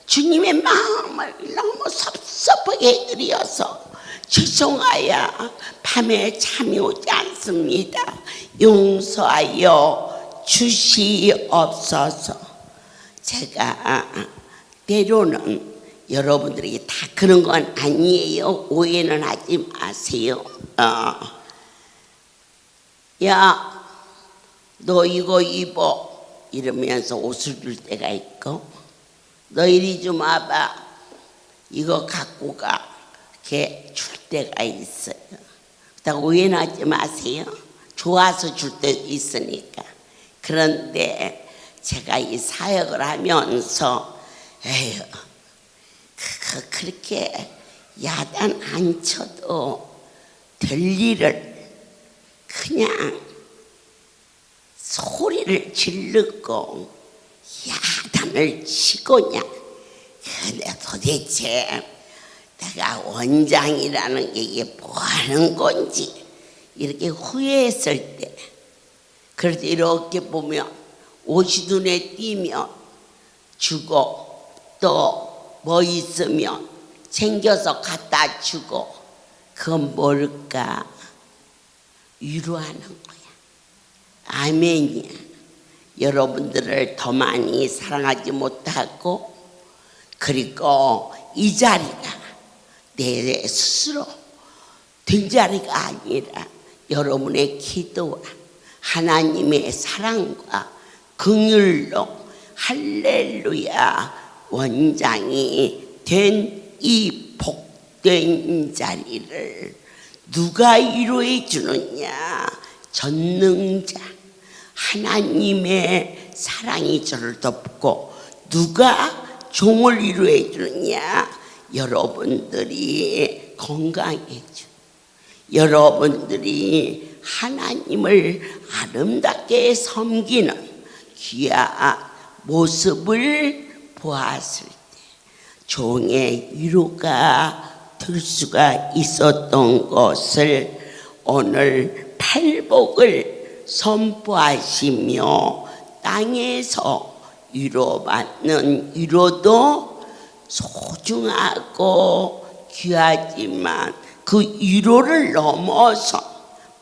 주님의 마음을 너무 섭섭하게 해드려서 죄송하여 밤에 잠이 오지 않습니다. 용서하여 주시옵소서. 제가 때로는 여러분들에게 다 그런 건 아니에요. 오해는 하지 마세요. 야, 너 이거 입어 이러면서 옷을 줄 때가 있고, 너 이리 좀 와봐 이거 갖고 가 이렇게 줄 때가 있어요. 그렇다고 오해는 하지 마세요. 좋아서 줄 때도 있으니까. 그런데 제가 이 사역을 하면서 에휴, 그렇게 야단 안 쳐도 될 일을 그냥 소리를 지르고 야단을 치고냐. 근데 도대체 내가 원장이라는 게 이게 뭐 하는 건지 이렇게 후회했을 때, 그래도 이렇게 보면 옷이 눈에 띄면 주고, 또 뭐 있으면 챙겨서 갖다 주고, 그건 뭘까? 위로하는 거야. 아멘이야. 여러분들을 더 많이 사랑하지 못하고, 그리고 이 자리가 내 스스로 된 자리가 아니라 여러분의 기도와 하나님의 사랑과 긍휼로 할렐루야 원장이 된 이 복된 자리를 누가 위로해 주느냐? 전능자 하나님의 사랑이 저를 덮고, 누가 종을 위로해 주느냐? 여러분들이 건강해져, 여러분들이 하나님을 아름답게 섬기는 귀한 모습을 보았을 때 종의 위로가 될 수가 있었던 것을 오늘 팔복을 선포하시며, 땅에서 위로받는 위로도 소중하고 귀하지만 그 위로를 넘어서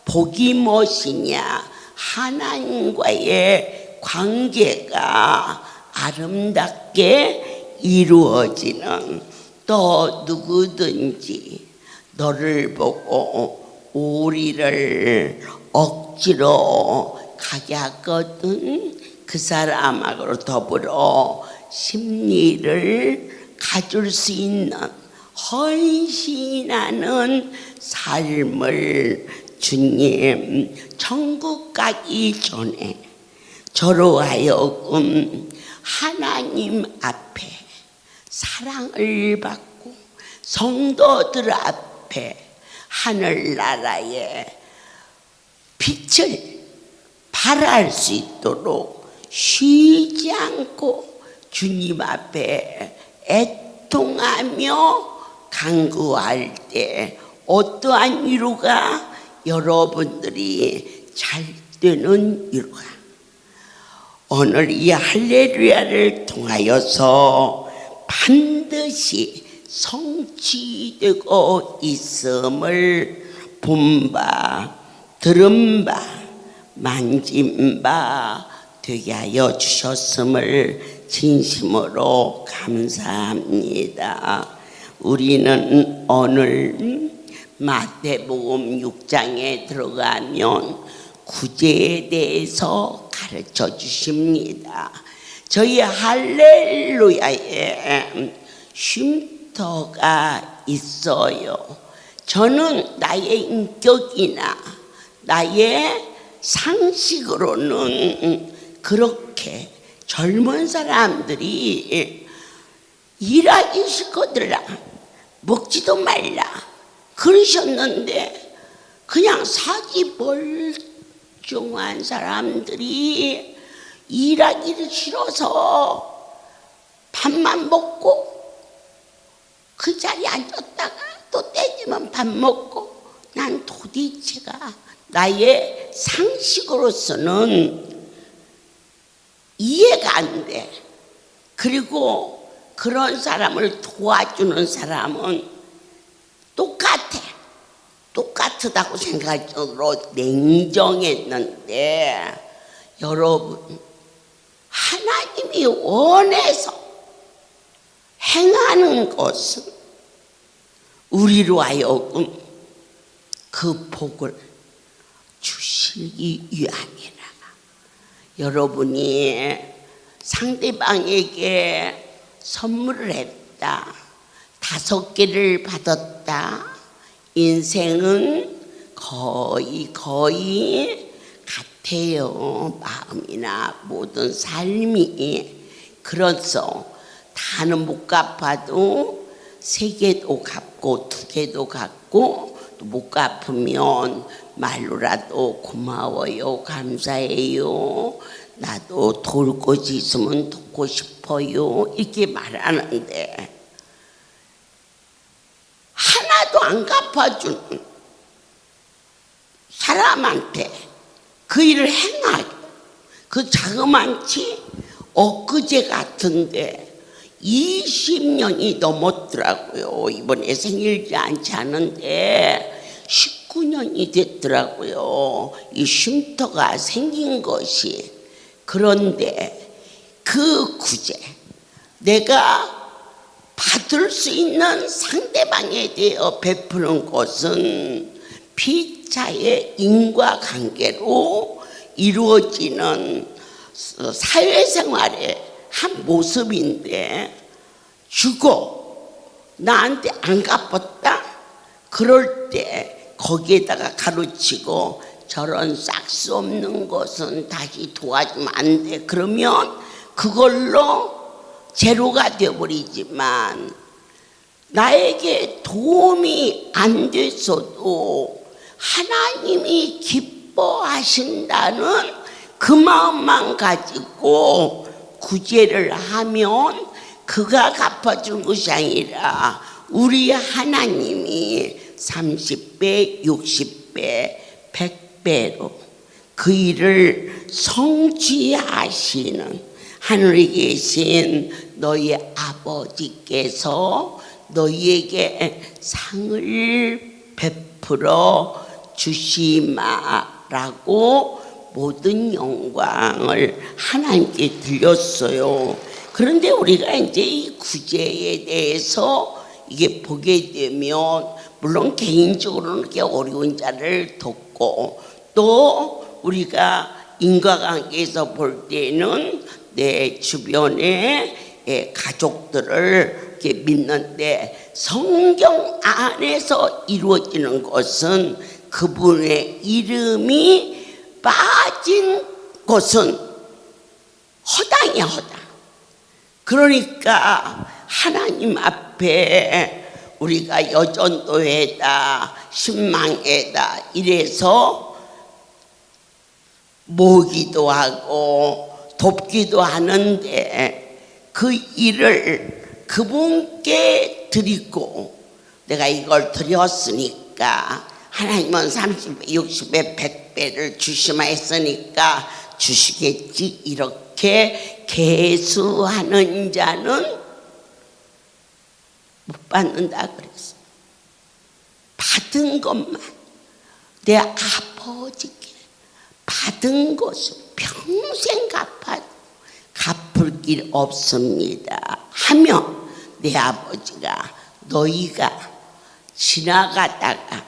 복이 무엇이냐? 하나님과의 관계가 아름답게 이루어지는, 또 누구든지 너를 보고 우리를 억지로 가게 하거든 그 사람하고 더불어 심리를 가질 수 있는 헌신하는 삶을 주님 천국 가기 전에 저로 하여금 하나님 앞에 사랑을 받고 성도들 앞에 하늘나라의 빛을 발할 수 있도록 쉬지 않고 주님 앞에 애통하며 간구할 때 어떠한 위로가 여러분들이 잘 되는 위로가 오늘 이 할렐루야를 통하여서 반드시 성취되고 있음을 본 바, 들은 바, 만진 바 되게 하여 주셨음을 진심으로 감사합니다. 우리는 오늘 마태복음 6장에 들어가면 구제에 대해서 가르쳐 주십니다. 저희 할렐루야에 쉼터가 있어요. 저는 나의 인격이나 나의 상식으로는 그렇게 젊은 사람들이 일하기 싫거들라, 먹지도 말라 그러셨는데 그냥 사지 멀쩡한 사람들이 일하기를 싫어서 밥만 먹고 그 자리에 앉았다가 또 때지면 밥 먹고, 난 도대체가 나의 상식으로서는 이해가 안 돼. 그리고 그런 사람을 도와주는 사람은 똑같다고 생각으로 냉정했는데, 여러분, 하나님이 원해서 행하는 것은 우리로 하여금 그 복을 주시기 위함이라. 여러분이 상대방에게 선물을 했다, 5개를 받았다, 인생은 거의 같아요. 마음이나 모든 삶이. 그래서 다는 못 갚아도 3개도 갚고 2개도 갚고, 또 못 갚으면 말로라도 고마워요, 감사해요, 나도 도울 것이 있으면 돕고 싶어요, 이렇게 말하는데 하나도 안 갚아주는 사람한테 그 일을 행하게, 그 자그만치 엊그제 같은데 20년이 넘었더라고요. 이번에 생일지 않지 않은데 19년이 됐더라고요, 이 쉼터가 생긴 것이. 그런데 그 구제, 내가 받을 수 있는 상대방에 대해 베푸는 것은 피차의 인과관계로 이루어지는 사회생활의 한 모습인데, 주고 나한테 안 갚았다? 그럴 때 거기에다가 가르치고, 저런 싹수 없는 것은 다시 도와주면 안 돼, 그러면 그걸로 제로가 되어버리지만, 나에게 도움이 안 됐어도 하나님이 기뻐하신다는 그 마음만 가지고 구제를 하면 그가 갚아준 것이 아니라 우리 하나님이 30배, 60배, 100배로 그 일을 성취하시는 하늘에 계신 너희 아버지께서 너희에게 상을 베풀어 주시마라고 모든 영광을 하나님께 드렸어요. 그런데 우리가 이제 이 구제에 대해서 이게 보게 되면, 물론 개인적으로는 이렇게 어려운 자를 돕고, 또 우리가 인과관계에서 볼 때는 내 주변에 가족들을 이렇게 믿는데, 성경 안에서 이루어지는 것은 그분의 이름이 빠진 것은 허당이야, 허당. 그러니까 하나님 앞에 우리가 여전도회다, 신망회다 이래서 모기도 하고 돕기도 하는데, 그 일을 그분께 드리고, 내가 이걸 드렸으니까 하나님은 30배, 60배, 100배를 주시마 했으니까 주시겠지, 이렇게 개수하는 자는 못 받는다 그랬어. 받은 것만, 내 아버지께 받은 것을 평생 갚아도 갚을 길 없습니다 하며 내 아버지가 너희가 지나가다가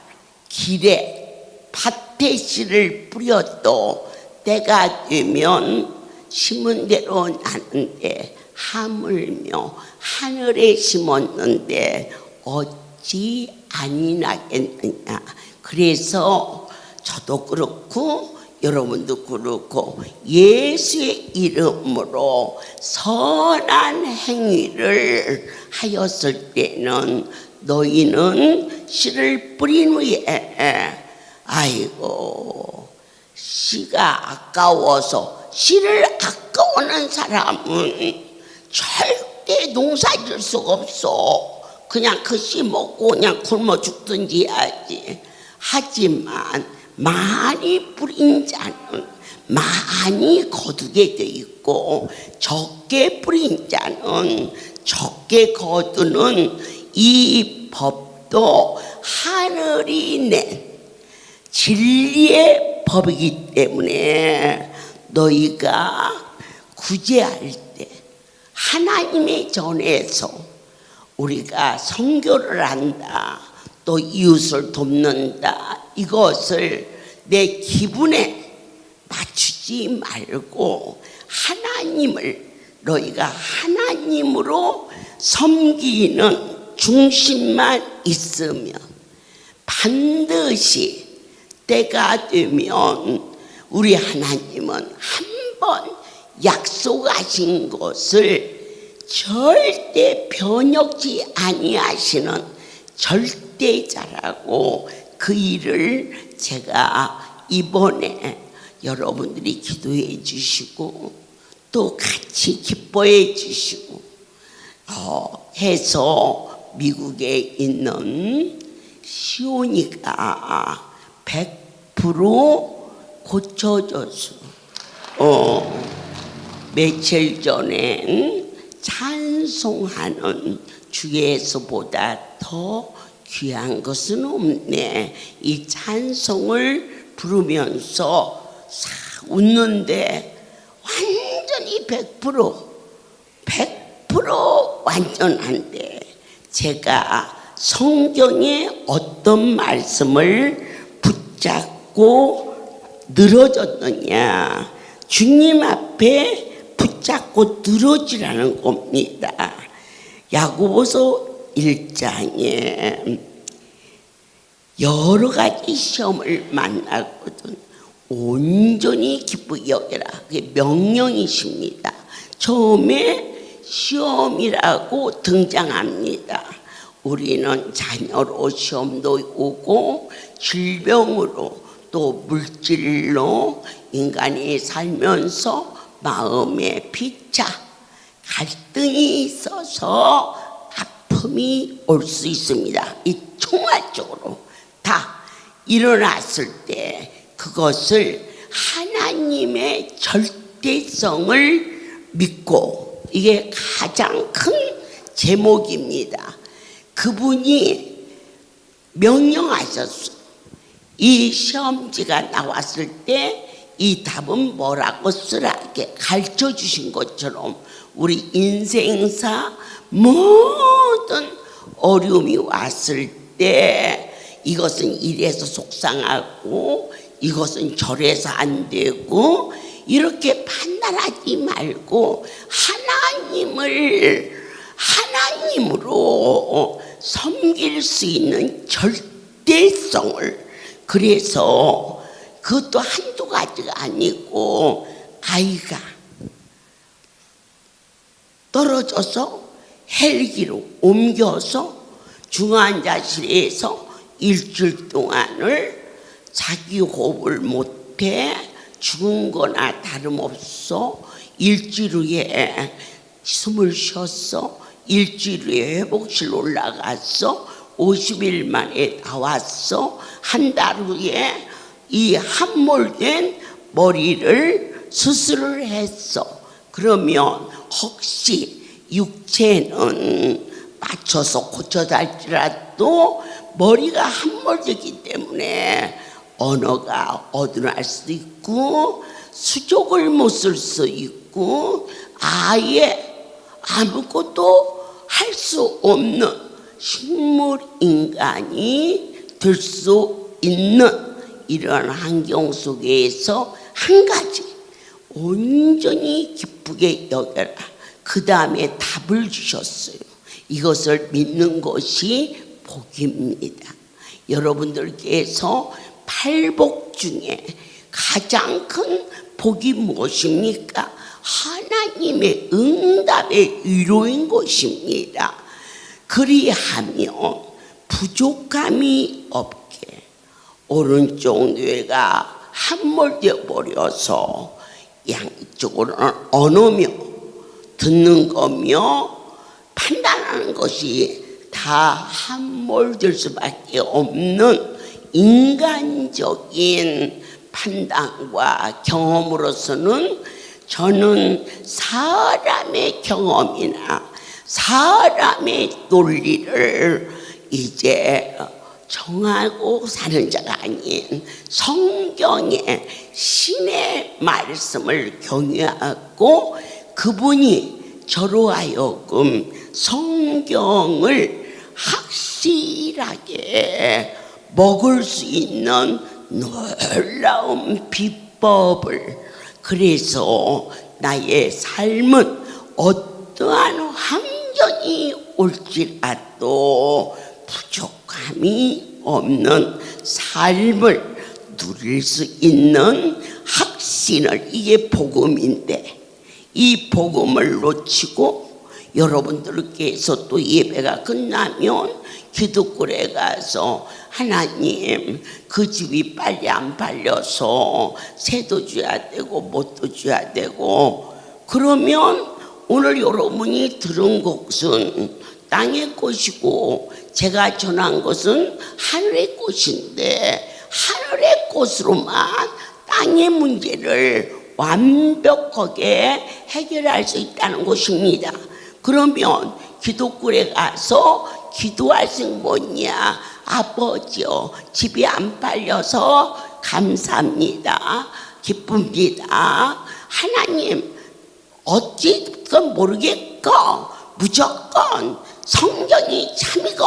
길에 밭에 씨를 뿌려도 때가 되면 심은 대로 나는데 하물며 하늘에 심었는데 어찌 아니 나겠느냐. 그래서 저도 그렇고 여러분도 그렇고 예수의 이름으로 선한 행위를 하였을 때는 너희는 씨를 뿌린 후에 아이고 씨가 아까워서 씨를 아까워하는 사람은 절대 농사 지을 수가 없어. 그냥 그 씨 먹고 그냥 굶어 죽든지 해야지. 하지만 많이 뿌린 자는 많이 거두게 돼 있고 적게 뿌린 자는 적게 거두는 이 법도 하늘이 낸 진리의 법이기 때문에 너희가 구제할 때 하나님의 전에서 우리가 선교를 한다, 또 이웃을 돕는다, 이것을 내 기분에 맞추지 말고 하나님을 너희가 하나님으로 섬기는 중심만 있으면 반드시 때가 되면 우리 하나님은 한 번 약속하신 것을 절대 변혁지 아니하시는 절대자라고 그 일을 제가 이번에 여러분들이 기도해 주시고 또 같이 기뻐해 주시고 해서 미국에 있는 시온이가 100% 고쳐져서 며칠 전엔 찬송하는 주 예수보다 더 귀한 것은 없네. 이 찬송을 부르면서 웃는데 완전히 100% 완전한데 제가 성경의 어떤 말씀을 붙잡고 늘어졌느냐, 주님 앞에 붙잡고 늘어지라는 겁니다. 야고보서 1장에 여러 가지 시험을 만나거든. 온전히 기쁘게 여겨라. 그게 명령이십니다. 처음에 시험이라고 등장합니다. 우리는 자녀로 시험도 오고 질병으로 또 물질로 인간이 살면서 마음에 피차 갈등이 있어서 아픔이 올 수 있습니다. 이 총괄적으로 다 일어났을 때 그것을 하나님의 절대성을 믿고, 이게 가장 큰 제목입니다. 그분이 명령하셨어. 이 시험지가 나왔을 때 이 답은 뭐라고 쓰라 이렇게 가르쳐 주신 것처럼 우리 인생사 모든 어려움이 왔을 때 이것은 이래서 속상하고 이것은 저래서 안 되고 이렇게 판단하지 말고 하나님으로 섬길 수 있는 절대성을, 그래서 그것도 한두 가지가 아니고 아이가 떨어져서 헬기로 옮겨서 중환자실에서 일주일 동안을 자기 호흡을 못해 죽은 거나 다름없어. 일주일 후에 숨을 쉬었어. 일주일 후에 회복실 올라갔어. 50일 만에 나왔어. 한 달 후에 이 함몰된 머리를 수술을 했어. 그러면 혹시 육체는 맞춰서 고쳐달지라도 머리가 함몰되기 때문에 언어가 어눌할 수도 있고 수족을 못 쓸 수 있고 아예 아무것도 할 수 없는 식물 인간이 될 수 있는 이런 환경 속에서 한 가지 온전히 기쁘게 여겨라. 그 다음에 답을 주셨어요. 이것을 믿는 것이 복입니다. 여러분들께서 팔복 중에 가장 큰 복이 무엇입니까? 하나님의 응답의 위로인 것입니다. 그리하면 부족함이 없게 오른쪽 뇌가 함몰되어 버려서 양쪽으로는 언어며 듣는 거며 판단하는 것이 다 함몰될 수밖에 없는 인간적인 판단과 경험으로서는 저는 사람의 경험이나 사람의 논리를 이제 정하고 사는 자가 아닌 성경의 신의 말씀을 경외하고 그분이 저로 하여금 성경을 확실하게 먹을 수 있는 놀라운 비법을, 그래서 나의 삶은 어떠한 환경이 올지라도 부족함이 없는 삶을 누릴 수 있는 확신을, 이게 복음인데 이 복음을 놓치고 여러분들께서 또 예배가 끝나면 기도굴에 가서 하나님 그 집이 빨리 안 팔려서 세도 줘야 되고 못도 줘야 되고, 그러면 오늘 여러분이 들은 것은 땅의 꽃이고 제가 전한 것은 하늘의 꽃인데 하늘의 꽃으로만 땅의 문제를 완벽하게 해결할 수 있다는 것입니다. 그러면 기도굴에 가서 기도할 수 뭐냐? 아버지요, 집이 안 팔려서 감사합니다, 기쁩니다. 하나님 어찌든 모르겠고 무조건 성경이 참이고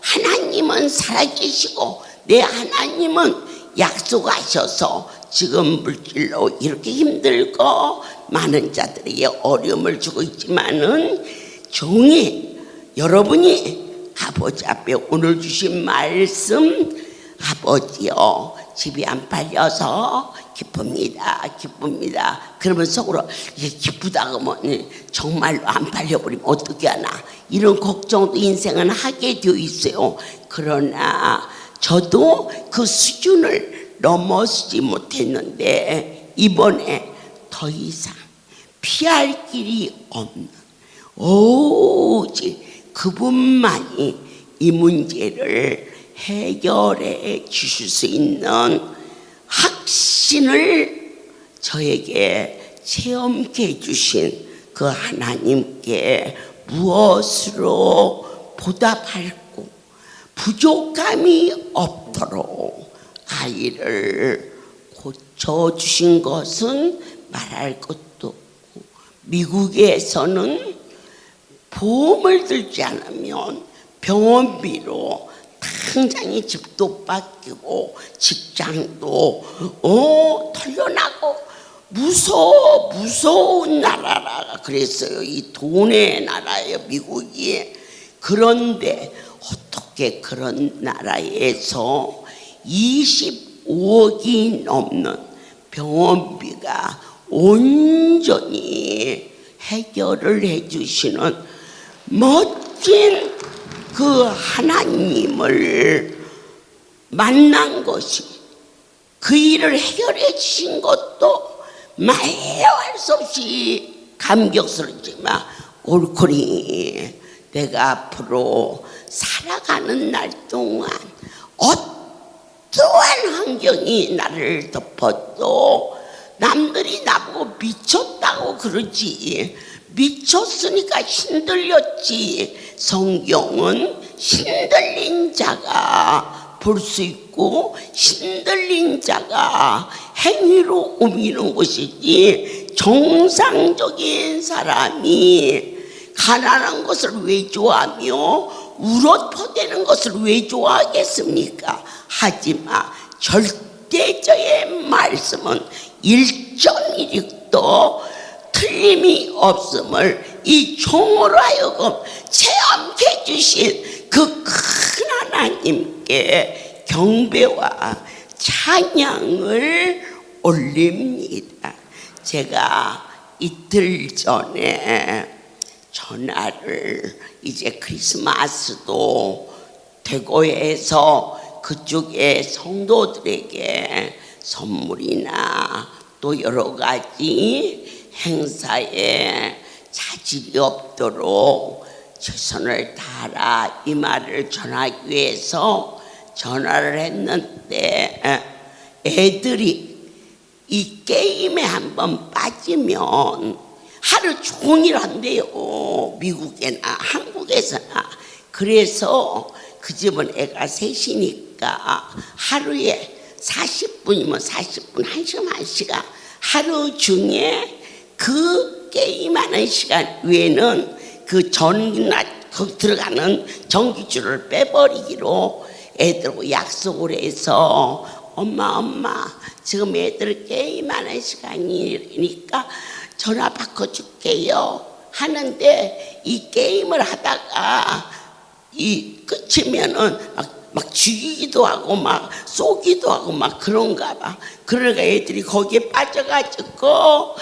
하나님은 살아계시고 내 하나님은 약속하셔서 지금 물질로 이렇게 힘들고 많은 자들에게 어려움을 주고 있지만은 종이 여러분이 아버지 앞에 오늘 주신 말씀, 아버지요 집이 안 팔려서 기쁩니다, 기쁩니다. 그러면 속으로 이게 기쁘다고 하면 정말로 안 팔려버리면 어떻게 하나, 이런 걱정도 인생은 하게 되어 있어요. 그러나 저도 그 수준을 넘어서지 못했는데 이번에 더 이상 피할 길이 없는 오직 그분만이 이 문제를 해결해 주실 수 있는 확신을 저에게 체험케 해주신 그 하나님께 무엇으로 보답할고 부족함이 없도록 아이를 고쳐주신 것은 말할 것도 없고, 미국에서는 보험을 들지 않으면 병원비로 당장에 집도 뺏기고 직장도 털려나고 무서운 나라라 그랬어요. 이 돈의 나라예요, 미국이. 그런데 어떻게 그런 나라에서 25억이 넘는 병원비가 온전히 해결을 해주시는 멋진 그 하나님을 만난 것이, 그 일을 해결해 주신 것도 말할 수 없이 감격스럽지만 옳거니 내가 앞으로 살아가는 날 동안 어떠한 환경이 나를 덮어도 남들이 나보고 미쳤다고 그러지, 미쳤으니까 힘들렸지. 성경은 힘들린 자가 볼 수 있고 힘들린 자가 행위로 옮기는 것이지, 정상적인 사람이 가난한 것을 왜 좋아하며 울어퍼대는 것을 왜 좋아하겠습니까? 하지만 절대적인 말씀은 1.16도 틀림이 없음을 이 종으로 하여금 체험케 해주신 그 큰 하나님께 경배와 찬양을 올립니다. 제가 이틀 전에 전화를, 이제 크리스마스도 되고 해서 그쪽에 성도들에게 선물이나 또 여러 가지 행사에 차질이 없도록 최선을 다하라, 이 말을 전하기 위해서 전화를 했는데, 애들이 이 게임에 한번 빠지면 하루 종일 한대요. 미국에나 한국에서나. 그래서 그 집은 애가 셋이니까 하루에 40분이면 40분, 1시간 하루 중에 그 게임하는 시간 외에는 그 거기 들어가는 전기줄을 빼버리기로 애들하고 약속을 해서, 엄마 지금 애들 게임하는 시간이니까 전화 바꿔줄게요 하는데, 이 게임을 하다가 이 끝이면은 막 죽이기도 하고 막 쏘기도 하고 막 그런가 봐. 그러니까 애들이 거기에 빠져가지고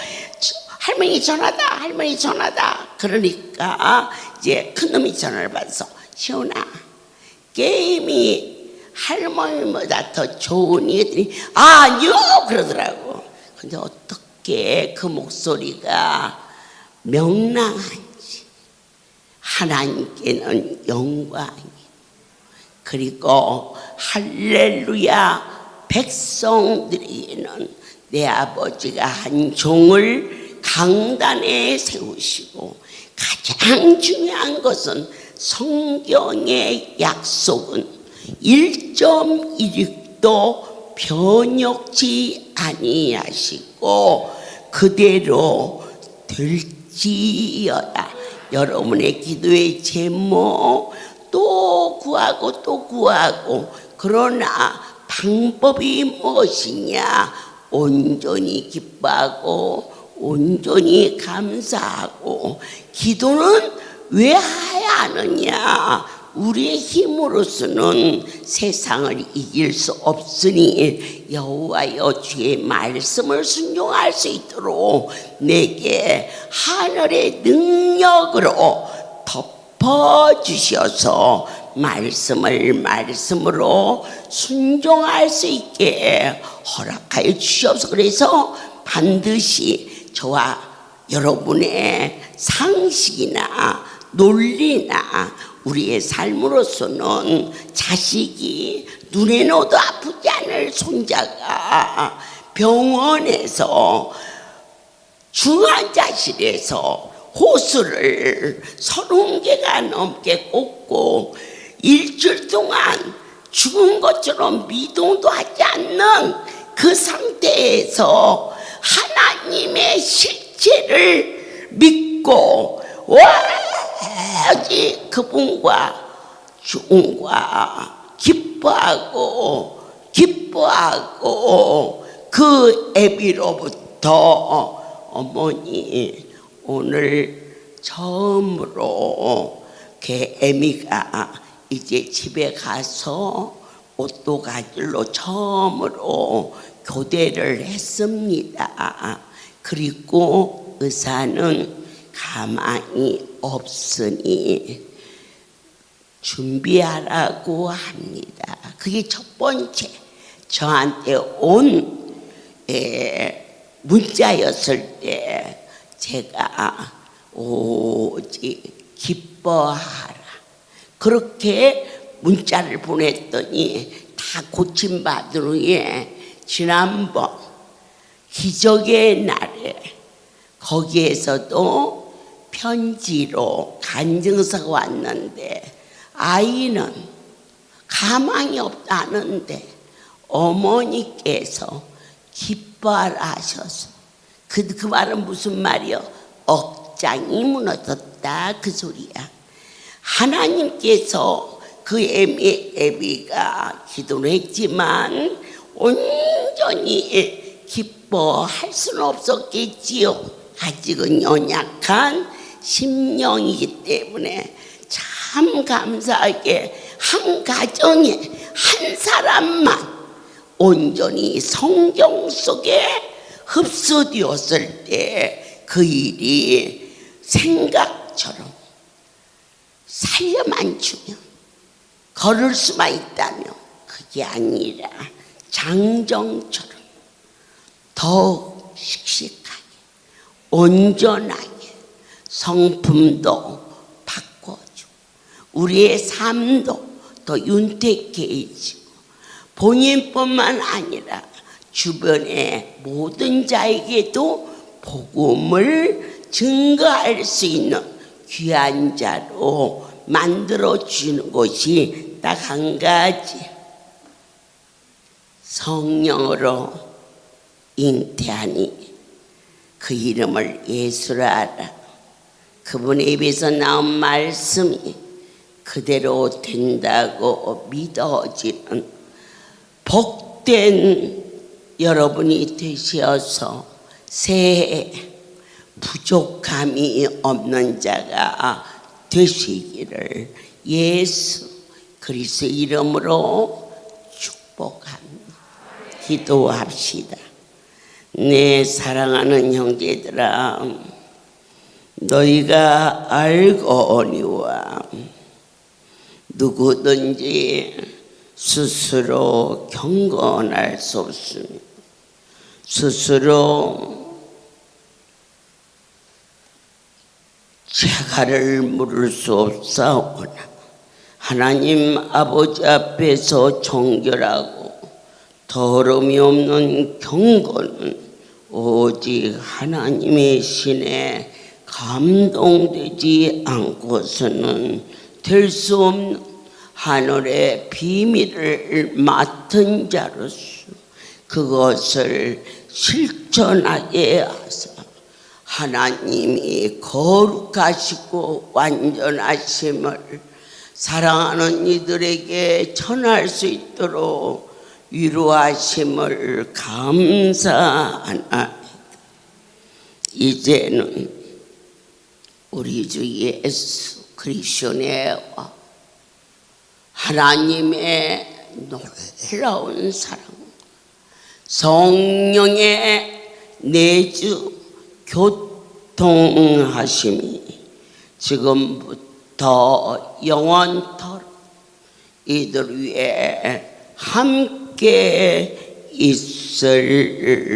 할머니 전화다. 그러니까 이제 큰놈이 전화를 받아서, 시온아, 게임이 할머니보다 더 좋으니? 했더니 아니요 그러더라고. 근데 어떻게 그 목소리가 명랑한지, 하나님께는 영광이, 그리고 할렐루야 백성들에게는 내 아버지가 한 종을 강단에 세우시고, 가장 중요한 것은 성경의 약속은 1.16도 변혁지 아니하시고 그대로 될지어다. 여러분의 기도의 제목 또 구하고, 그러나 방법이 무엇이냐? 온전히 기뻐하고 온전히 감사하고. 기도는 왜 해야 하느냐? 우리의 힘으로서는 세상을 이길 수 없으니 여호와여 주의 말씀을 순종할 수 있도록 내게 하늘의 능력으로 덮어주셔서 말씀으로 순종할 수 있게 허락하여 주시옵소서. 그래서 반드시 저와 여러분의 상식이나 논리나 우리의 삶으로서는 자식이 눈에 넣어도 아프지 않을 손자가 병원에서 중환자실에서 호수를 30개가 넘게 꽂고 일주일 동안 죽은 것처럼 미동도 하지 않는 그 상태에서 하나님의 실체를 믿고 오직 그분과 주님과 기뻐하고 그 애비로부터 어머니 오늘 처음으로 그 애미가 이제 집에 가서 옷도 가질로 처음으로 교대를 했습니다. 그리고 의사는 가만히 없으니 준비하라고 합니다. 그게 첫 번째 저한테 온 문자였을 때 제가 오직 기뻐하라 그렇게 문자를 보냈더니 다 고침받은 후에 지난번 기적의 날에 거기에서도 편지로 간증서가 왔는데 아이는 가망이 없다는데 어머니께서 기뻐하라 기뻐하라 하셔서 그 말은 무슨 말이요? 억장이 무너졌다 그 소리야. 하나님께서 그 애비가 기도를 했지만 온전히 기뻐할 수는 없었겠지요. 아직은 연약한 심령이기 때문에 참 감사하게 한 가정에 한 사람만 온전히 성경 속에 흡수되었을 때 그 일이 생각처럼 살려만 주면 걸을 수만 있다면 그게 아니라 장정처럼 더욱 씩씩하게 온전하게 성품도 바꿔주고 우리의 삶도 더 윤택해지고 본인뿐만 아니라 주변의 모든 자에게도 복음을 증거할 수 있는 귀한 자로 만들어주는 것이 딱 한 가지. 성령으로 잉태하니 그 이름을 예수라 하라. 그분의 입에서 나온 말씀이 그대로 된다고 믿어지는 복된 여러분이 되셔서 새해 부족함이 없는 자가 되시기를 예수 그리스도 이름으로 축복합니다. 기도합시다. 내 사랑하는 형제들아, 너희가 알거니와 누구든지 스스로 경건할 수 없습니다. 스스로 재갈을 물을 수 없사오나 하나님 아버지 앞에서 정결하고 더러움이 없는 경건은 오직 하나님의 신에 감동되지 않고서는 될 수 없는 하늘의 비밀을 맡은 자로서 그것을 실천하게 하사 하나님이 거룩하시고 완전하심을 사랑하는 이들에게 전할 수 있도록 위로하심을 감사하나이다. 이제는 우리 주 예수 그리스도의 하나님의 놀라운 사랑, 성령의 내주 교통하심이 지금부터 영원토록 이들 위에 함께 있을지어다.